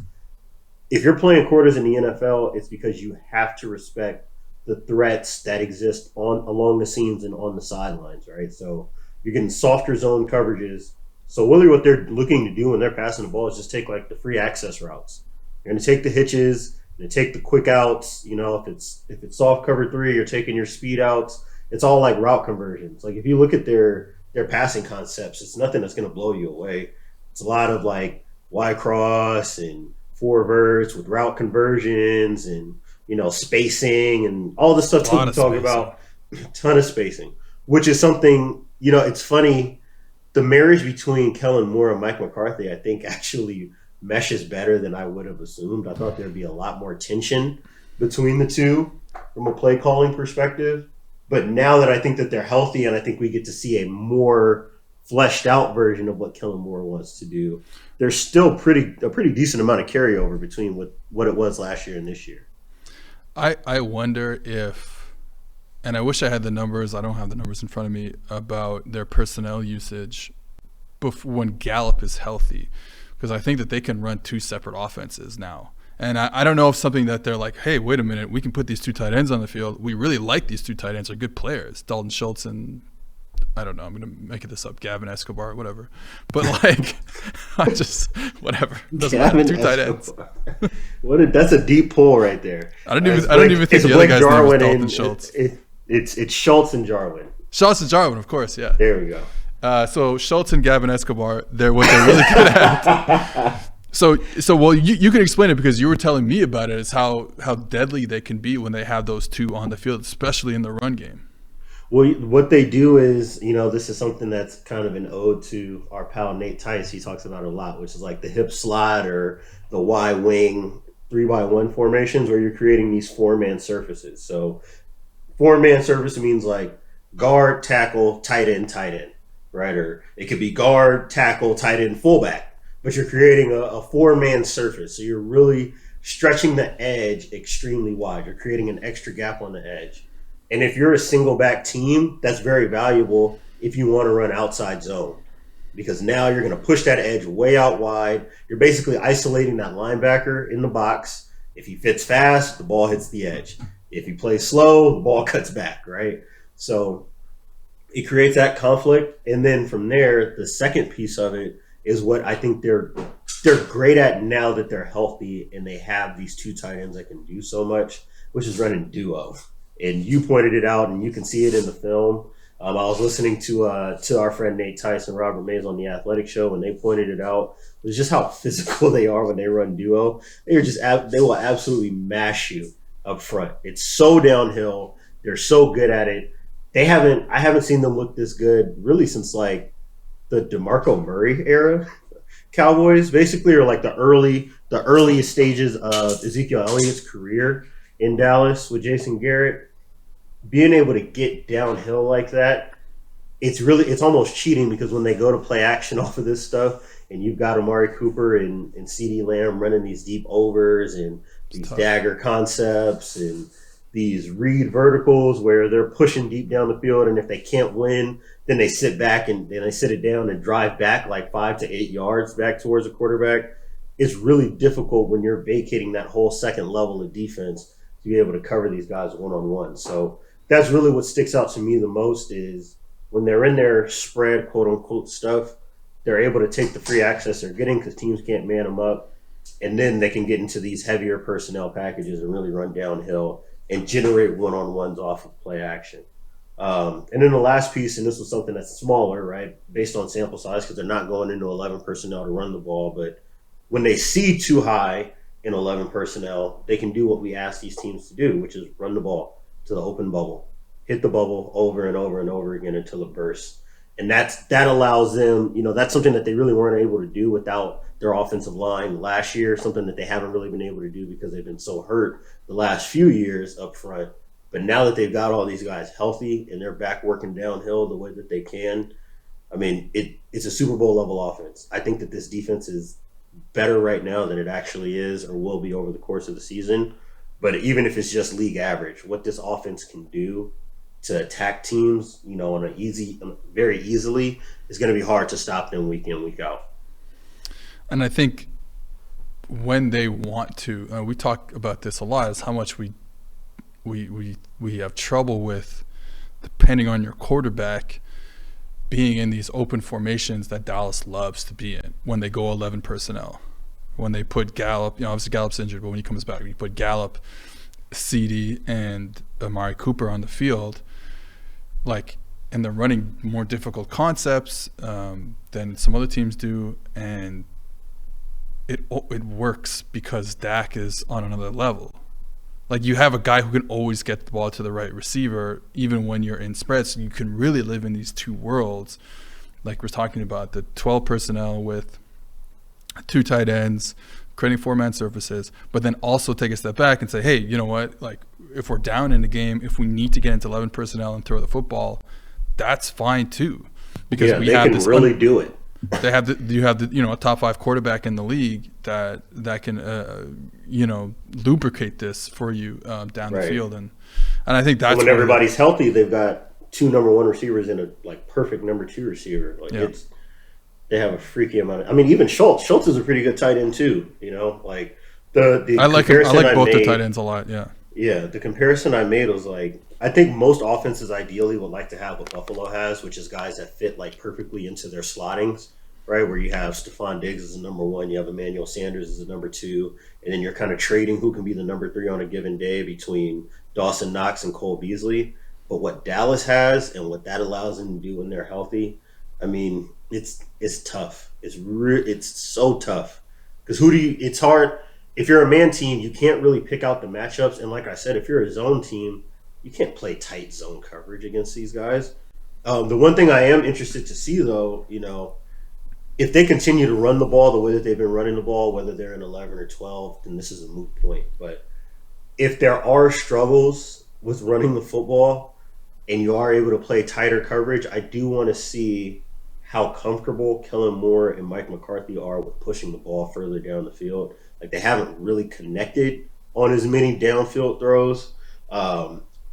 If you're playing quarters in the NFL, it's because you have to respect the threats that exist along the seams and on the sidelines, right? So you're getting softer zone coverages. So really what they're looking to do when they're passing the ball is just take like the free access routes. You're going to take the hitches, and take the quick outs. If it's soft cover 3, you're taking your speed outs. It's all like route conversions. Like if you look at their passing concepts, it's nothing that's going to blow you away. It's a lot of like Y cross and four verts with route conversions and spacing and all the stuff we talk about. A ton of spacing, which is something it's funny. The marriage between Kellen Moore and Mike McCarthy, I think, actually meshes better than I would have assumed. I thought there'd be a lot more tension between the two from a play calling perspective. But now that I think that they're healthy, and I think we get to see a more fleshed out version of what Kellen Moore wants to do, there's still a pretty decent amount of carryover between what it was last year and this year. I wonder if, and I wish I had the numbers, I don't have the numbers in front of me, about their personnel usage when Gallup is healthy. Because I think that they can run two separate offenses now. And I don't know if something that they're like, hey, wait a minute, we can put these two tight ends on the field. We really like these two tight ends. They're good players. Dalton Schultz and, I don't know, I'm going to make this up, Gavin Escobar, whatever. But like, whatever. Doesn't matter. Two tight ends. That's a deep pull right there. I don't even think the other guy's name is Dalton Schultz. It's Schultz and Jarwin. Schultz and Jarwin, of course, yeah. There we go. So Schultz and Gavin Escobar, they're what they're really good at. So well, you can explain it because you were telling me about it, is how deadly they can be when they have those two on the field, especially in the run game. Well, what they do is, this is something that's kind of an ode to our pal Nate Tice. He talks about it a lot, which is like the hip slot or the Y wing 3x1 formations where you're creating these 4-man surfaces. So 4-man surface means like guard, tackle, tight end, right? Or it could be guard, tackle, tight end, fullback. But you're creating a 4-man surface. So you're really stretching the edge extremely wide. You're creating an extra gap on the edge. And if you're a single back team, that's very valuable if you want to run outside zone. Because now you're going to push that edge way out wide. You're basically isolating that linebacker in the box. If he fits fast, the ball hits the edge. If he plays slow, the ball cuts back, right? So it creates that conflict. And then from there, the second piece of it is what I think they're great at now that they're healthy and they have these two tight ends that can do so much, which is running duo. And you pointed it out, and you can see it in the film. I was listening to our friend Nate Tice and Robert Mays on the Athletic Show, and they pointed it out. It was just how physical they are when they run duo. They will absolutely mash you up front. It's so downhill. They're so good at it. I haven't seen them look this good really since like the DeMarco Murray era. Cowboys basically are like the earliest stages of Ezekiel Elliott's career in Dallas with Jason Garrett. Being able to get downhill like that, it's almost cheating, because when they go to play action off of this stuff and you've got Amari Cooper and CeeDee Lamb running these deep overs and these dagger concepts and these read verticals where they're pushing deep down the field, and if they can't win, then they sit back and then they sit it down and drive back like 5 to 8 yards back towards the quarterback. It's really difficult when you're vacating that whole second level of defense to be able to cover these guys one-on-one. So that's really what sticks out to me the most, is when they're in their spread, quote-unquote, stuff, they're able to take the free access they're getting because teams can't man them up, and then they can get into these heavier personnel packages and really run downhill and generate one-on-ones off of play action. And then the last piece, and this was something that's smaller, right, based on sample size, because they're not going into 11 personnel to run the ball, but when they see too high in 11 personnel, they can do what we ask these teams to do, which is run the ball to the open bubble, hit the bubble over and over and over again until it bursts. And that allows them, that's something that they really weren't able to do without their offensive line last year, something that they haven't really been able to do because they've been so hurt the last few years up front. But now that they've got all these guys healthy and they're back working downhill the way that they can, I mean, it's a Super Bowl level offense. I think that this defense is better right now than it actually is or will be over the course of the season. But even if it's just league average, what this offense can do to attack teams, very easily, is going to be hard to stop them week in, week out. And I think when they want to, we talk about this a lot, is how much we have trouble with, depending on your quarterback, being in these open formations that Dallas loves to be in when they go 11 personnel. When they put Gallup, obviously Gallup's injured, but when he comes back, you put Gallup, CD, and Amari Cooper on the field, and they're running more difficult concepts than some other teams do, and it works because Dak is on another level. You have a guy who can always get the ball to the right receiver, even when you're in spreads. So you can really live in these two worlds. We're talking about the 12 personnel with 2 tight ends, creating 4-man surfaces, but then also take a step back and say, hey, you know what? If we're down in the game, if we need to get into 11 personnel and throw the football, that's fine too. Because they can really do it. You have a top 5 quarterback in the league that can lubricate this for you down the field, and I think that's when everybody's healthy, they've got 2 number 1 receivers and a perfect number 2 receiver. They have a freaky amount. Even Schultz is a pretty good tight end too. I like both the tight ends a lot. Yeah, the comparison I made was I think most offenses ideally would like to have what Buffalo has, which is guys that fit perfectly into their slottings, right? Where you have Stephon Diggs as a number 1, you have Emmanuel Sanders as a number 2, and then you're kind of trading who can be the number 3 on a given day between Dawson Knox and Cole Beasley. But what Dallas has and what that allows them to do when they're healthy, it's tough. It's so tough because it's hard. If you're a man team, you can't really pick out the matchups. And like I said, if you're a zone team, you can't play tight zone coverage against these guys. The one thing I am interested to see, though, if they continue to run the ball the way that they've been running the ball, whether they're in 11 or 12, then this is a moot point. But if there are struggles with running the football and you are able to play tighter coverage, I do want to see how comfortable Kellen Moore and Mike McCarthy are with pushing the ball further down the field. They haven't really connected on as many downfield throws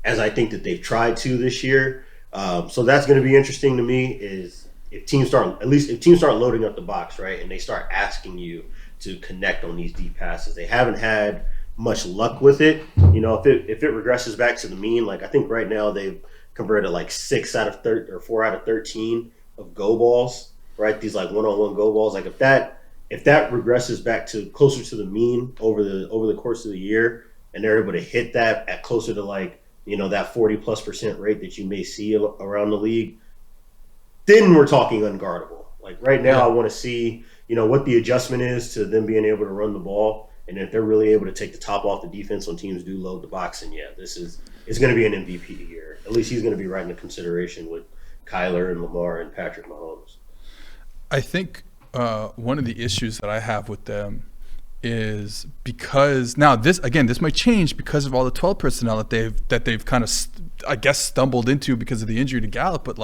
as I think that they've tried to this year. So that's going to be interesting to me is if teams start loading up the box, right, and they start asking you to connect on these deep passes. They haven't had much luck with it. If it regresses back to the mean, I think right now they've converted 6 out of 13 or 4 out of 13 of go balls, right? These one-on-one go balls. If that regresses back to closer to the mean over the course of the year, and they're able to hit that at closer to that 40+% rate that you may see around the league, then we're talking unguardable. Right now, I want to see what the adjustment is to them being able to run the ball, and if they're really able to take the top off the defense when teams do load the box. And it's going to be an MVP year. At least he's going to be right into consideration with Kyler and Lamar and Patrick Mahomes. I think one of the issues that I have with them is because now this might change because of all the 12 personnel that they've kind of stumbled into because of the injury to Gallup. But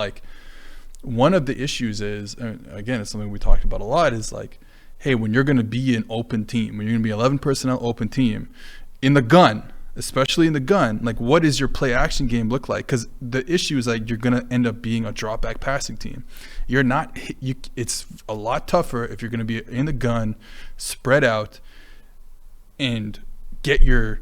one of the issues is, and again, it's something we talked about a lot, is hey, when you're going to be an open team, when you're going to be 11 personnel open team in the gun, especially in the gun, what does your play action game look like? Because the issue is you're going to end up being a drop back passing team. You're not. It's a lot tougher if you're going to be in the gun, spread out, and get your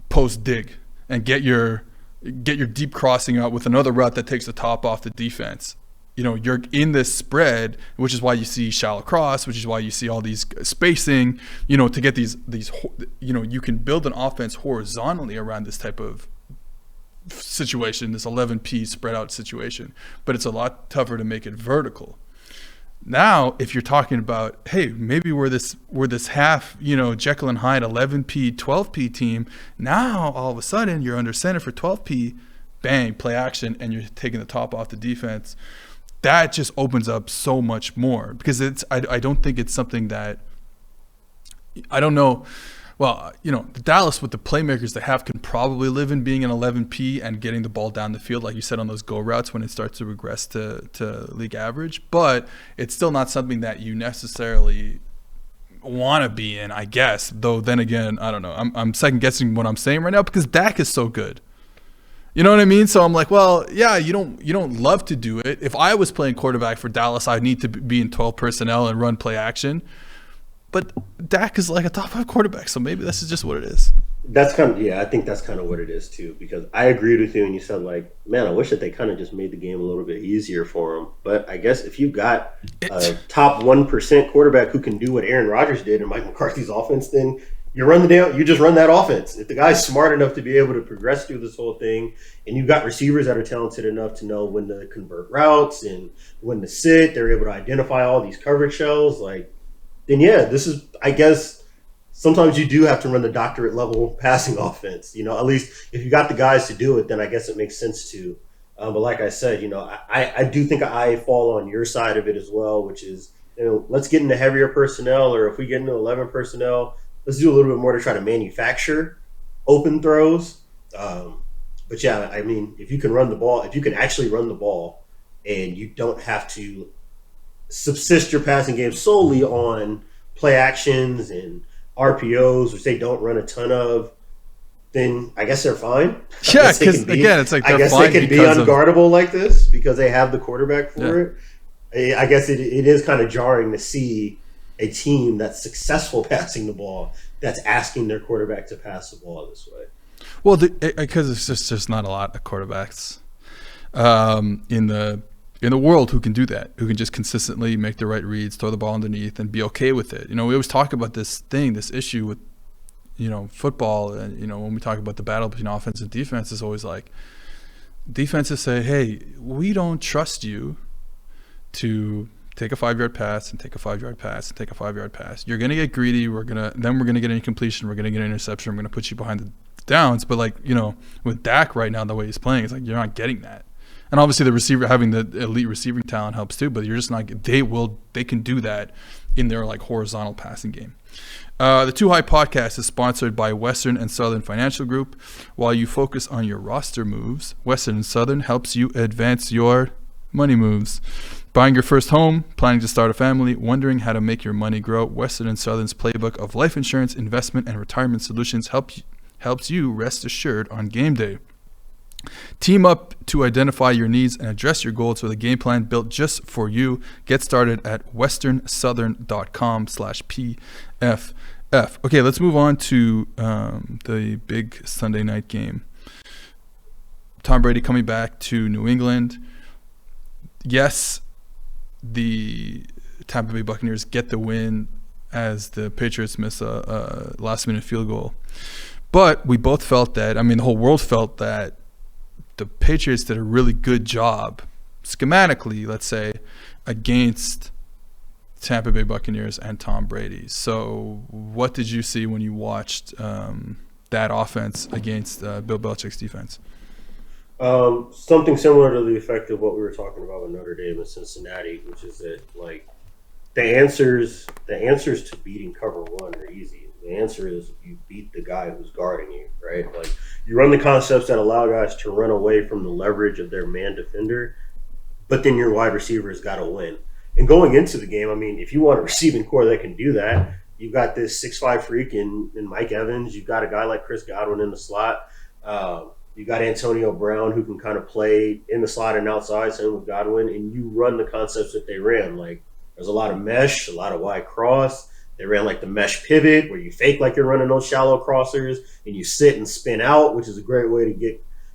post dig and get your deep crossing out with another route that takes the top off the defense. You're in this spread, which is why you see shallow cross, which is why you see all these spacing, to get these, you can build an offense horizontally around this type of situation, this 11P spread out situation, but it's a lot tougher to make it vertical. Now, if you're talking about, hey, maybe we're this half, Jekyll and Hyde 11P, 12P team, now all of a sudden you're under center for 12P, bang, play action, and you're taking the top off the defense. that just opens up so much more, because I don't think it's something that, I don't know. Well, the Dallas with the playmakers they have can probably live in being an 11P and getting the ball down the field, like you said, on those go routes when it starts to regress to league average. But it's still not something that you necessarily want to be in, I guess. Though then again, I don't know. I'm second guessing what I'm saying right now because Dak is so good. You know what I mean? So I'm like, well, yeah, you don't love to do it. If I was playing quarterback for Dallas, I'd need to be in 12 personnel and run play action. But Dak is like a top 5 quarterback, so maybe this is just what it is. That's kind of, I think that's kind of what it is too, because I agreed with you and you said, like, man, I wish that they kind of just made the game a little bit easier for him. But I guess if you've got a top 1% quarterback who can do what Aaron Rodgers did in Mike McCarthy's offense, then you just run that offense. If the guy's smart enough to be able to progress through this whole thing, and you've got receivers that are talented enough to know when to convert routes and when to sit, they're able to identify all these coverage shells, like, then yeah, this is, I guess, sometimes you do have to run the doctorate level passing offense. At least if you got the guys to do it, then I guess it makes sense to. But like I said, I do think I fall on your side of it as well, which is, let's get into heavier personnel, or if we get into 11 personnel, let's do a little bit more to try to manufacture open throws. But yeah, I mean, if you can actually run the ball and you don't have to subsist your passing game solely on play actions and RPOs, which they don't run a ton of, then I guess they're fine. Yeah, because again, it's like I guess they can be unguardable like this because they have the quarterback for it. I guess it is kind of jarring to see a team that's successful passing the ball that's asking their quarterback to pass the ball this way. Well, because it's just not a lot of quarterbacks in the world who can do that, who can just consistently make the right reads, throw the ball underneath, and be okay with it. We always talk about this issue with football, and when we talk about the battle between offense and defense, is always like defenses say, hey, we don't trust you to take a 5-yard pass and take a 5-yard pass and take a 5-yard pass. You're gonna get greedy. We're gonna get an incompletion. We're gonna get an interception. We're gonna put you behind the downs. But with Dak right now, the way he's playing, it's like you're not getting that. And obviously the receiver having the elite receiving talent helps too. But you're just not. They can do that in their horizontal passing game. The Too High podcast is sponsored by Western and Southern Financial Group. While you focus on your roster moves, Western and Southern helps you advance your money moves. Buying your first home, planning to start a family, wondering how to make your money grow, Western and Southern's playbook of life insurance, investment, and retirement solutions helps you rest assured on game day. Team up to identify your needs and address your goals with a game plan built just for you. Get started at westernsouthern.com/PFF. Okay, let's move on to the big Sunday night game. Tom Brady coming back to New England. Yes, the Tampa Bay Buccaneers get the win as the Patriots miss a last-minute field goal. But we both felt that, the whole world felt that the Patriots did a really good job, schematically, let's say, against Tampa Bay Buccaneers and Tom Brady. So what did you see when you watched that offense against Bill Belichick's defense? Something similar to the effect of what we were talking about with Notre Dame and Cincinnati, which is that the answers to beating cover one are easy. The answer is you beat the guy who's guarding you, right? You run the concepts that allow guys to run away from the leverage of their man defender, but then your wide receiver has got to win. And going into the game, if you want a receiving core that can do that, you've got this 6'5" freak in Mike Evans. You've got a guy like Chris Godwin in the slot. You got Antonio Brown who can kind of play in the slot and outside, same with Godwin, and you run the concepts that they ran. There's a lot of mesh, a lot of wide cross. They ran the mesh pivot where you fake like you're running those shallow crossers and you sit and spin out, which is a great way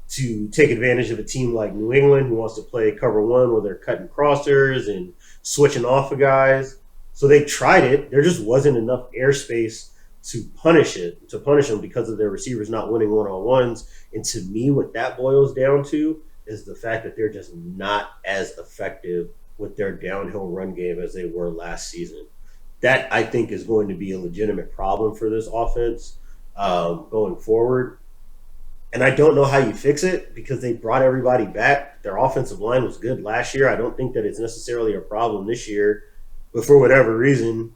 to take advantage of a team like New England who wants to play cover one where they're cutting crossers and switching off of guys. So they tried it. There just wasn't enough airspace to punish them because of their receivers not winning one-on-ones. And to me, what that boils down to is the fact that they're just not as effective with their downhill run game as they were last season. That, I think, is going to be a legitimate problem for this offense going forward. And I don't know how you fix it because they brought everybody back. Their offensive line was good last year. I don't think that it's necessarily a problem this year. But for whatever reason,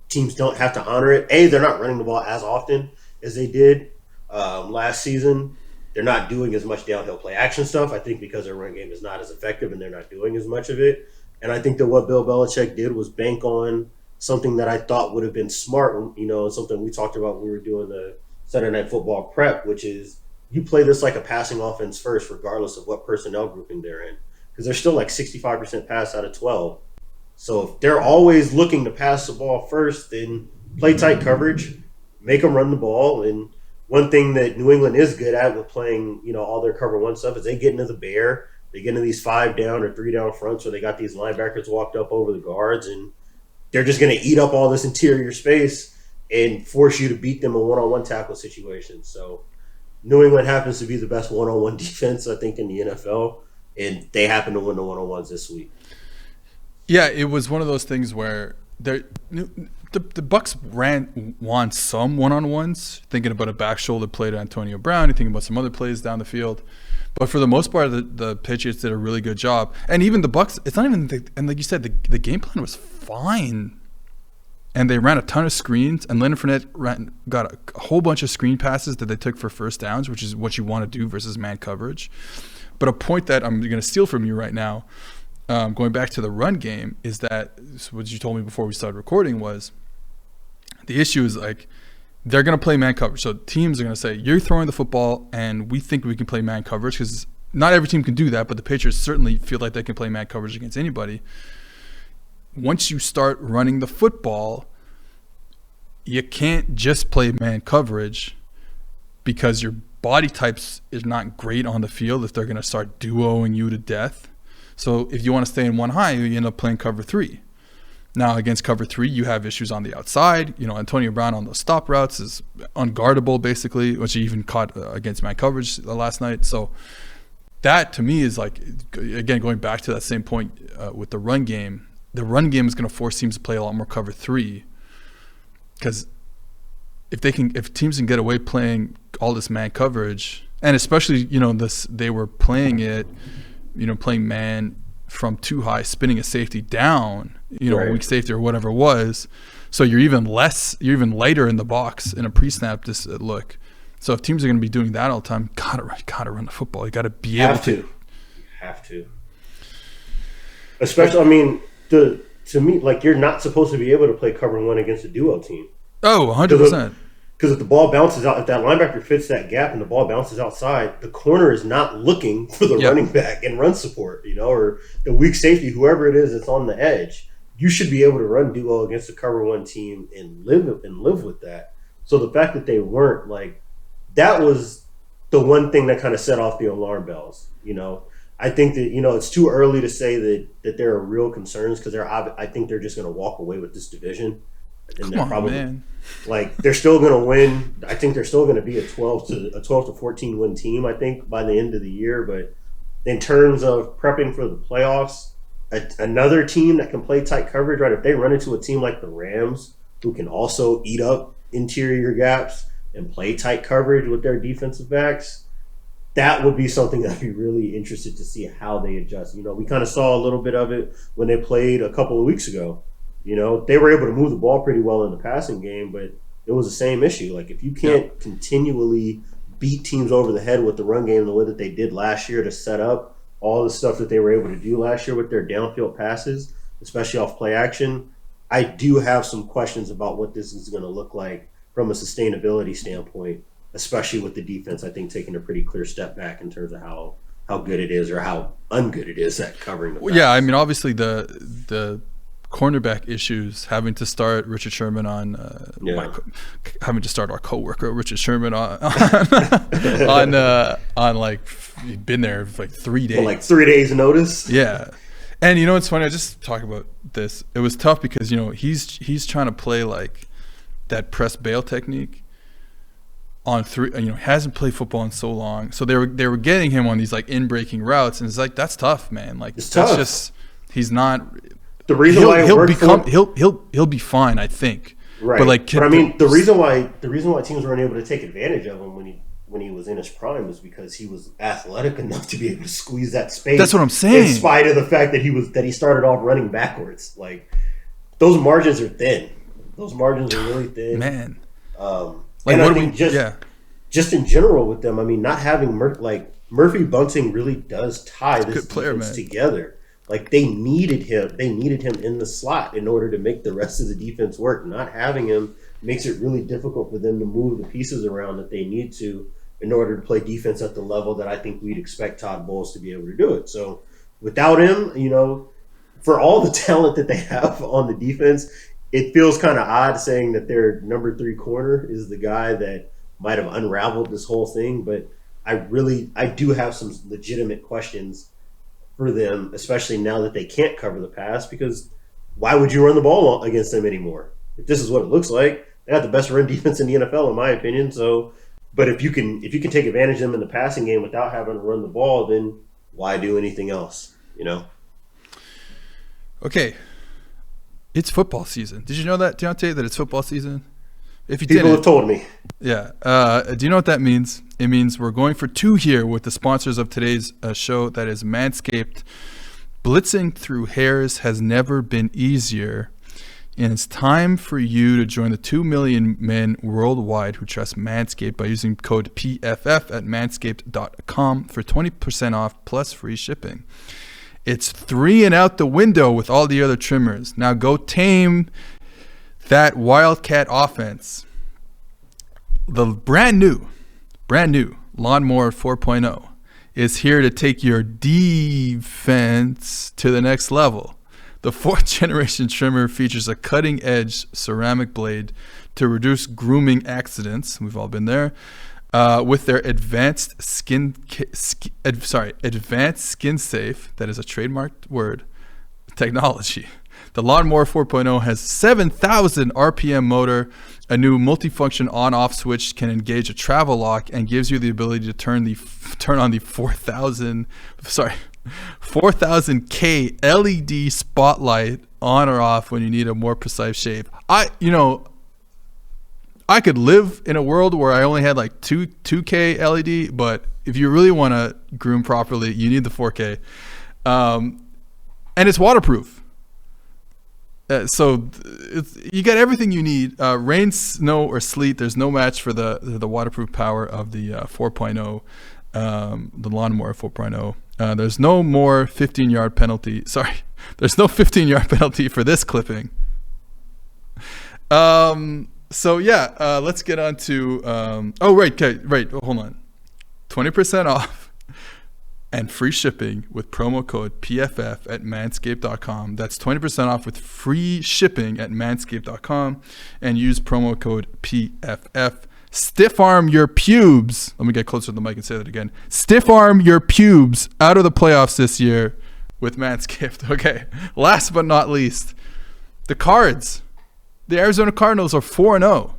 teams don't have to honor it. They're not running the ball as often as they did last season. They're not doing as much downhill play action stuff, I think, because their run game is not as effective and they're not doing as much of it. And I think that what Bill Belichick did was bank on something that I thought would have been smart, something we talked about when we were doing the Saturday Night Football prep, which is you play this like a passing offense first, regardless of what personnel grouping they're in. Because they're still like 65% pass out of 12. So if they're always looking to pass the ball first, then play tight coverage, make them run the ball. And one thing that New England is good at with playing, all their cover one stuff is they get into the bear. They get into these 5 down or 3 down fronts where they got these linebackers walked up over the guards, and they're just going to eat up all this interior space and force you to beat them in one-on-one tackle situations. So New England happens to be the best one-on-one defense, I think, in the NFL, and they happen to win the one-on-ones this week. Yeah, it was one of those things where the Bucs won some one-on-ones, thinking about a back shoulder play to Antonio Brown, thinking about some other plays down the field. But for the most part, the Patriots did a really good job. And even the Bucs, it's not even and like you said, the game plan was fine. And they ran a ton of screens, and Leonard Fournette got a whole bunch of screen passes that they took for first downs, which is what you want to do versus man coverage. But a point that I'm going to steal from you right now, going back to the run game, is that what you told me before we started recording was the issue is like they're going to play man coverage. So teams are going to say, you're throwing the football, and we think we can play man coverage, because not every team can do that, but the Patriots certainly feel like they can play man coverage against anybody. Once you start running the football, you can't just play man coverage because your body types is not great on the field if they're going to start duoing you to death. So if you want to stay in one high, you end up playing cover 3. Now, against cover 3, you have issues on the outside. Antonio Brown on those stop routes is unguardable, basically, which he even caught against man coverage last night. So that, to me, is like, again, going back to that same point with the run game. The run game is going to force teams to play a lot more cover 3, because if teams can get away playing all this man coverage, and especially they were playing it, playing man from too high, spinning a safety down, right. A weak safety or whatever it was, so you're even lighter in the box in a pre-snap look. So if teams are going to be doing that all the time, gotta run the football. You got to be able to. You have to. Especially, to me, like, you're not supposed to be able to play cover 1 against a duo team. Oh, 100%. Because if the ball bounces out, if that linebacker fits that gap and the ball bounces outside, the corner is not looking for the running back and run support, or the weak safety, whoever it is that's on the edge. You should be able to run duo against a cover 1 team and live with that. So the fact that they weren't, like, that was the one thing that kind of set off the alarm bells, I think that, it's too early to say that there are real concerns, because I think they're just going to walk away with this division. And Come on, man. Like, they're still going to win. I think they're still going to be a 12 to 14 win team, I think, by the end of the year. But in terms of prepping for the playoffs, another team that can play tight coverage, right? If they run into a team like the Rams, who can also eat up interior gaps and play tight coverage with their defensive backs, that would be something I'd be really interested to see how they adjust. We kind of saw a little bit of it when they played a couple of weeks ago. They were able to move the ball pretty well in the passing game, but it was the same issue. Like, if you can't continually beat teams over the head with the run game the way that they did last year to set up all the stuff that they were able to do last year with their downfield passes, especially off play action, I do have some questions about what this is going to look like from a sustainability standpoint, especially with the defense, I think, taking a pretty clear step back in terms of how good it is or how ungood it is at covering the pass. Yeah, obviously the cornerback issues, having to start Richard Sherman on having to start our coworker Richard Sherman on like, he'd been there for like 3 days. Well, like 3 days notice. Yeah. And it's funny, I just talk about this. It was tough because he's trying to play like that press bail technique on 3, hasn't played football in so long. So they were getting him on these like in-breaking routes, and it's like, that's tough, man. Like, it's that's tough. Just, he's not. The reason why he'll be fine, I think. Right. But like, the reason why teams weren't able to take advantage of him when he when he was in his prime was because he was athletic enough to be able to squeeze that space. That's what I'm saying. In spite of the fact that he started off running backwards. Like, those margins are thin. Those margins are really thin. Man. And I think just in general with them, I mean, not having Murphy Bunting really does tie this defense together. Like, they needed him. They needed him in the slot in order to make the rest of the defense work. Not having him makes it really difficult for them to move the pieces around that they need to in order to play defense at the level that I think we'd expect Todd Bowles to be able to do it. So without him, for all the talent that they have on the defense, it feels kind of odd saying that their number 3 corner is the guy that might have unraveled this whole thing. But I do have some legitimate questions for them, especially now that they can't cover the pass, because why would you run the ball against them anymore? If this is what it looks like, they got the best run defense in the NFL, in my opinion. So, but if you can take advantage of them in the passing game without having to run the ball, then why do anything else? Okay, it's football season. Did you know that, Diante, that it's football season? If you People have told me. Yeah. Do you know what that means? It means we're going for 2 here with the sponsors of today's show, that is Manscaped. Blitzing through hairs has never been easier, and it's time for you to join the 2 million men worldwide who trust Manscaped by using code PFF at manscaped.com for 20% off plus free shipping. It's 3 and out the window with all the other trimmers. Now go tame that Wildcat offense. The brand new Lawnmower 4.0 is here to take your defense to the next level. The 4th generation trimmer features a cutting edge ceramic blade to reduce grooming accidents. We've all been there. With their advanced skin safe, that is a trademarked word, technology. The Lawnmower 4.0 has 7,000 RPM motor. A new multifunction on-off switch can engage a travel lock and gives you the ability to turn on the 4,000K LED spotlight on or off when you need a more precise shave. I could live in a world where I only had like 2K LED, but if you really want to groom properly, you need the 4K. And it's waterproof. So you got everything you need. Rain, snow, or sleet, there's no match for the waterproof power of the 4.0, the Lawnmower 4.0. There's no more 15-yard penalty. Sorry, there's no 15-yard penalty for this clipping. So yeah, let's get on to. Right. Hold on. 20% off and free shipping with promo code PFF at manscaped.com. That's 20% off with free shipping at manscaped.com, and use promo code PFF. Stiff arm your pubes. Let me get closer to the mic and say that again. Stiff arm your pubes out of the playoffs this year with Manscaped. Okay. Last but not least, the Cards. The Arizona Cardinals are 4-0.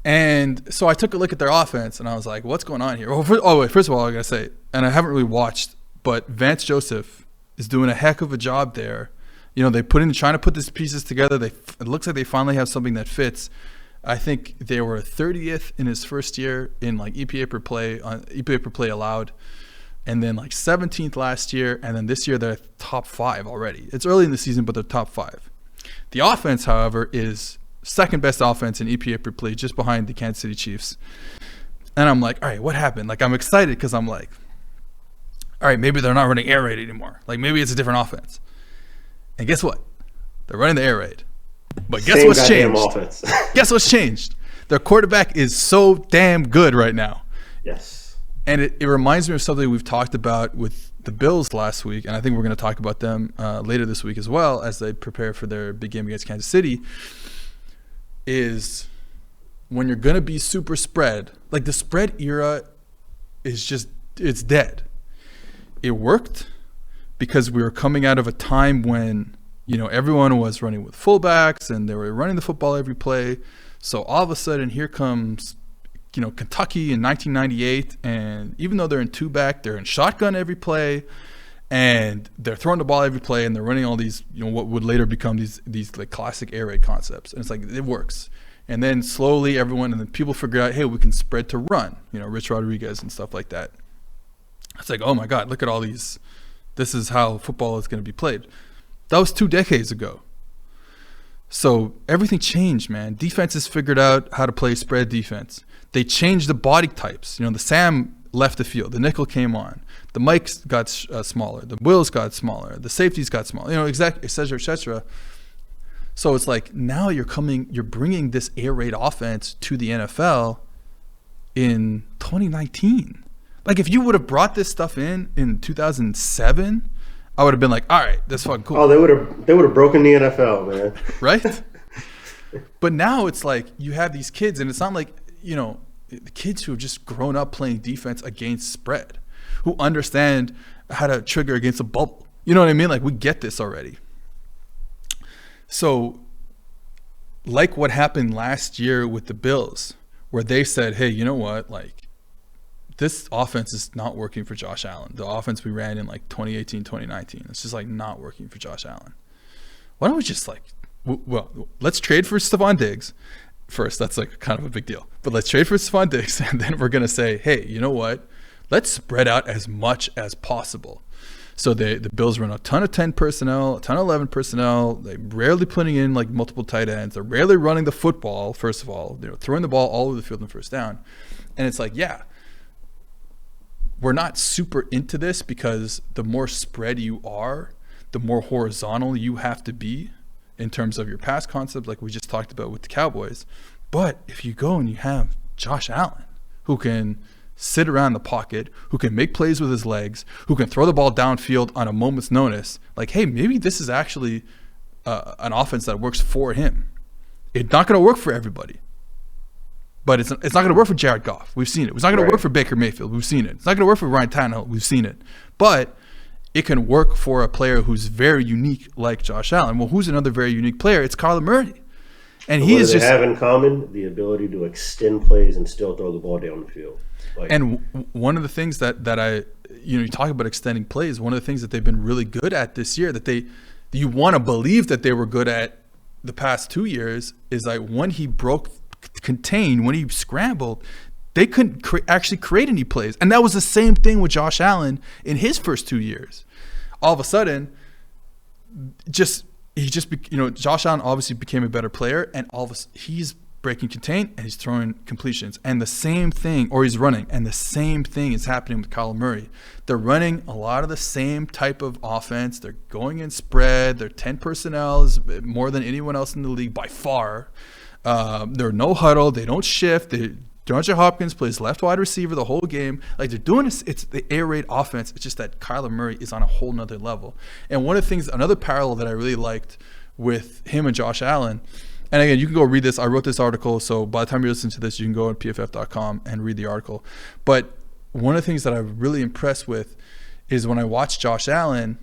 And so I took a look at their offense, and I was like, what's going on here? First of all, I got to say, and I haven't really watched, but Vance Joseph is doing a heck of a job there. They trying to put these pieces together. It looks like they finally have something that fits. I think they were 30th in his first year in like EPA per play allowed, and then like 17th last year, and then this year they're top 5 already. It's early in the season, but they're top 5. The offense, however, is second best offense in EPA per play, just behind the Kansas City Chiefs. And I'm like, all right, what happened? Like, I'm excited because I'm like, all right, maybe they're not running air raid anymore. Like, maybe it's a different offense. And guess what? They're running the air raid. But guess what's changed? Guess what's changed? Their quarterback is so damn good right now. Yes. And it reminds me of something we've talked about with the Bills last week, and I think we're going to talk about them later this week as well as they prepare for their big game against Kansas City, is when you're going to be super spread, like the spread era is just, it's dead. It worked because we were coming out of a time when, everyone was running with fullbacks and they were running the football every play. So all of a sudden here comes, Kentucky in 1998, and even though they're in 2-back, they're in shotgun every play, and they're throwing the ball every play, and they're running all these, what would later become these like classic air raid concepts. And it's like, it works. And then slowly and then people figured out, hey, we can spread to run, Rich Rodriguez and stuff like that. It's like, oh my God, look at all these. This is how football is going to be played. That was 2 decades ago. So everything changed, man. Defenses figured out how to play spread defense. They changed the body types. The Sam left the field. The nickel came on. The mics got smaller. The wills got smaller. The safeties got smaller. Exactly, et cetera, et cetera. So it's like now you're bringing this air raid offense to the NFL in 2019. Like if you would have brought this stuff in 2007, I would have been like, all right, that's fucking cool. Oh, they would have broken the NFL, man. Right? But now it's like you have these kids, and it's not like, the kids who have just grown up playing defense against spread, who understand how to trigger against a bubble. You know what I mean? Like we get this already. So like what happened last year with the Bills, where they said, hey, you know what? Like this offense is not working for Josh Allen. The offense we ran in like 2018, 2019, it's just like not working for Josh Allen. Why don't we just let's trade for Stephon Diggs first. That's like kind of a big deal. But let's trade for Stephon Diggs, and then we're going to say, hey, you know what? Let's spread out as much as possible. So the Bills run a ton of 10 personnel, a ton of 11 personnel. They're rarely putting in like multiple tight ends. They're rarely running the football, first of all. They're throwing the ball all over the field in first down. And it's like, yeah, we're not super into this because the more spread you are, the more horizontal you have to be in terms of your pass concept, like we just talked about with the Cowboys. But if you go and you have Josh Allen, who can sit around the pocket, who can make plays with his legs, who can throw the ball downfield on a moment's notice, like, hey, maybe this is actually an offense that works for him. It's not going to work for everybody. But it's not going to work for Jared Goff. We've seen it. It's not going to work for Baker Mayfield. We've seen it. It's not going to work for Ryan Tannehill. We've seen it. But it can work for a player who's very unique like Josh Allen. Well, who's another very unique player? It's Kyler Murray. And he is just have in common the ability to extend plays and still throw the ball down the field. And one of the things that I, you talk about extending plays, one of the things that they've been really good at this year that you want to believe that they were good at the past 2 years is like when he broke contain, when he scrambled, they couldn't actually create any plays. And that was the same thing with Josh Allen in his first 2 years. All of a sudden, Josh Allen obviously became a better player, and he's breaking contain and he's throwing completions. And the same thing, or he's running, and the same thing is happening with Kyler Murray. They're running a lot of the same type of offense. They're going in spread. They're 10 personnel, more than anyone else in the league by far. They're no huddle. They don't shift. DeAndre Hopkins plays left wide receiver the whole game. Like they're doing this, it's the air raid offense. It's just that Kyler Murray is on a whole nother level. And one of the things, another parallel that I really liked with him and Josh Allen, and again, you can go read this. I wrote this article, so by the time you listen to this, you can go on PFF.com and read the article. But one of the things that I'm really impressed with is when I watch Josh Allen,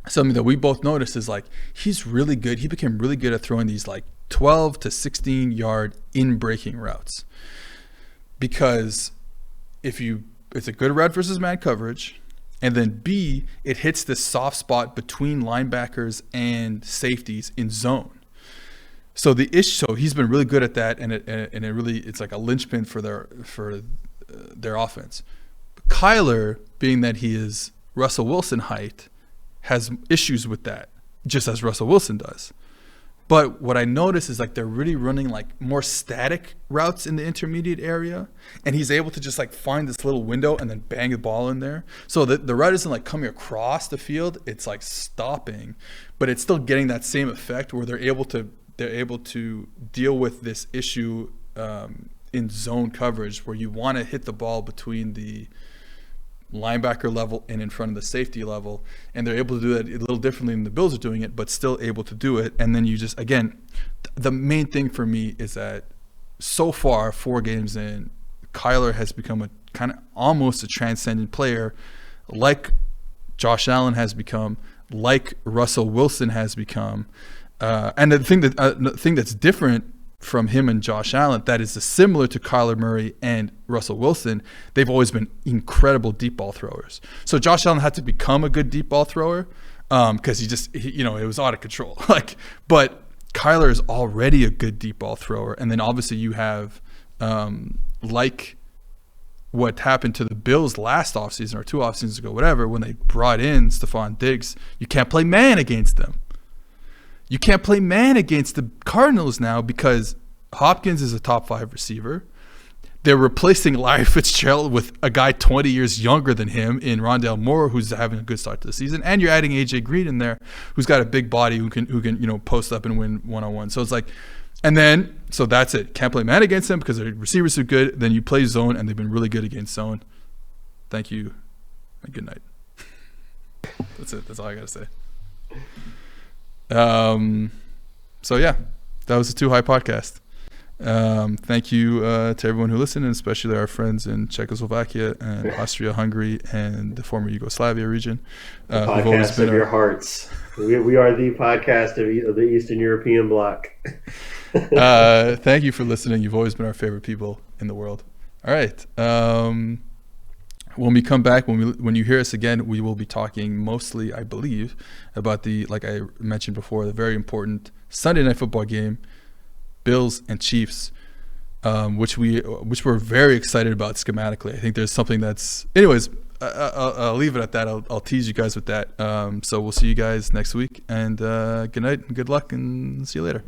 something that we both noticed is like he's really good. He became really good at throwing these like 12 to 16 yard in breaking routes, because it's a good red versus man coverage, and then B, it hits this soft spot between linebackers and safeties in zone. So he's been really good at that, and it's like a linchpin for their offense. Kyler, being that he is Russell Wilson height, has issues with that, just as Russell Wilson does. But what I notice is like they're really running like more static routes in the intermediate area, and he's able to just like find this little window and then bang the ball in there. So the route isn't like coming across the field; it's like stopping, but it's still getting that same effect where they're able to deal with this issue in zone coverage, where you want to hit the ball between the linebacker level and in front of the safety level, and they're able to do that a little differently than the Bills are doing it, but still able to do it. And then you just, again, the main thing for me is that so far, 4 games in, Kyler has become a kind of almost a transcendent player, like Josh Allen has become, like Russell Wilson has become. And the thing that's different from him and Josh Allen that is similar to Kyler Murray and Russell Wilson, they've always been incredible deep ball throwers. So Josh Allen had to become a good deep ball thrower because it was out of control. But Kyler is already a good deep ball thrower. And then obviously you have, like what happened to the Bills last offseason or 2 offseasons ago, whatever, when they brought in Stephon Diggs, you can't play man against them. You can't play man against the Cardinals now because Hopkins is a top 5 receiver. They're replacing Larry Fitzgerald with a guy 20 years younger than him in Rondale Moore, who's having a good start to the season, and you're adding AJ Green in there, who's got a big body who can post up and win one-on-one. So it's like, and then so that's it. Can't play man against them because their receivers are good. Then you play zone, and they've been really good against zone. Thank you, and good night. That's it. That's all I gotta say. So yeah, that was the Too High podcast. Thank you to everyone who listened, and especially our friends in Czechoslovakia and Austria, Hungary, and the former Yugoslavia region. Podcast of your hearts. We are the podcast of the Eastern European bloc. Thank you for listening. You've always been our favorite people in the world. All right. When we come back, when you hear us again, we will be talking mostly, I believe, about like I mentioned before, the very important Sunday Night Football game, Bills and Chiefs, which we're very excited about schematically. I think there's something that's, anyways, I'll leave it at that. I'll tease you guys with that. So we'll see you guys next week, and good night and good luck, and see you later.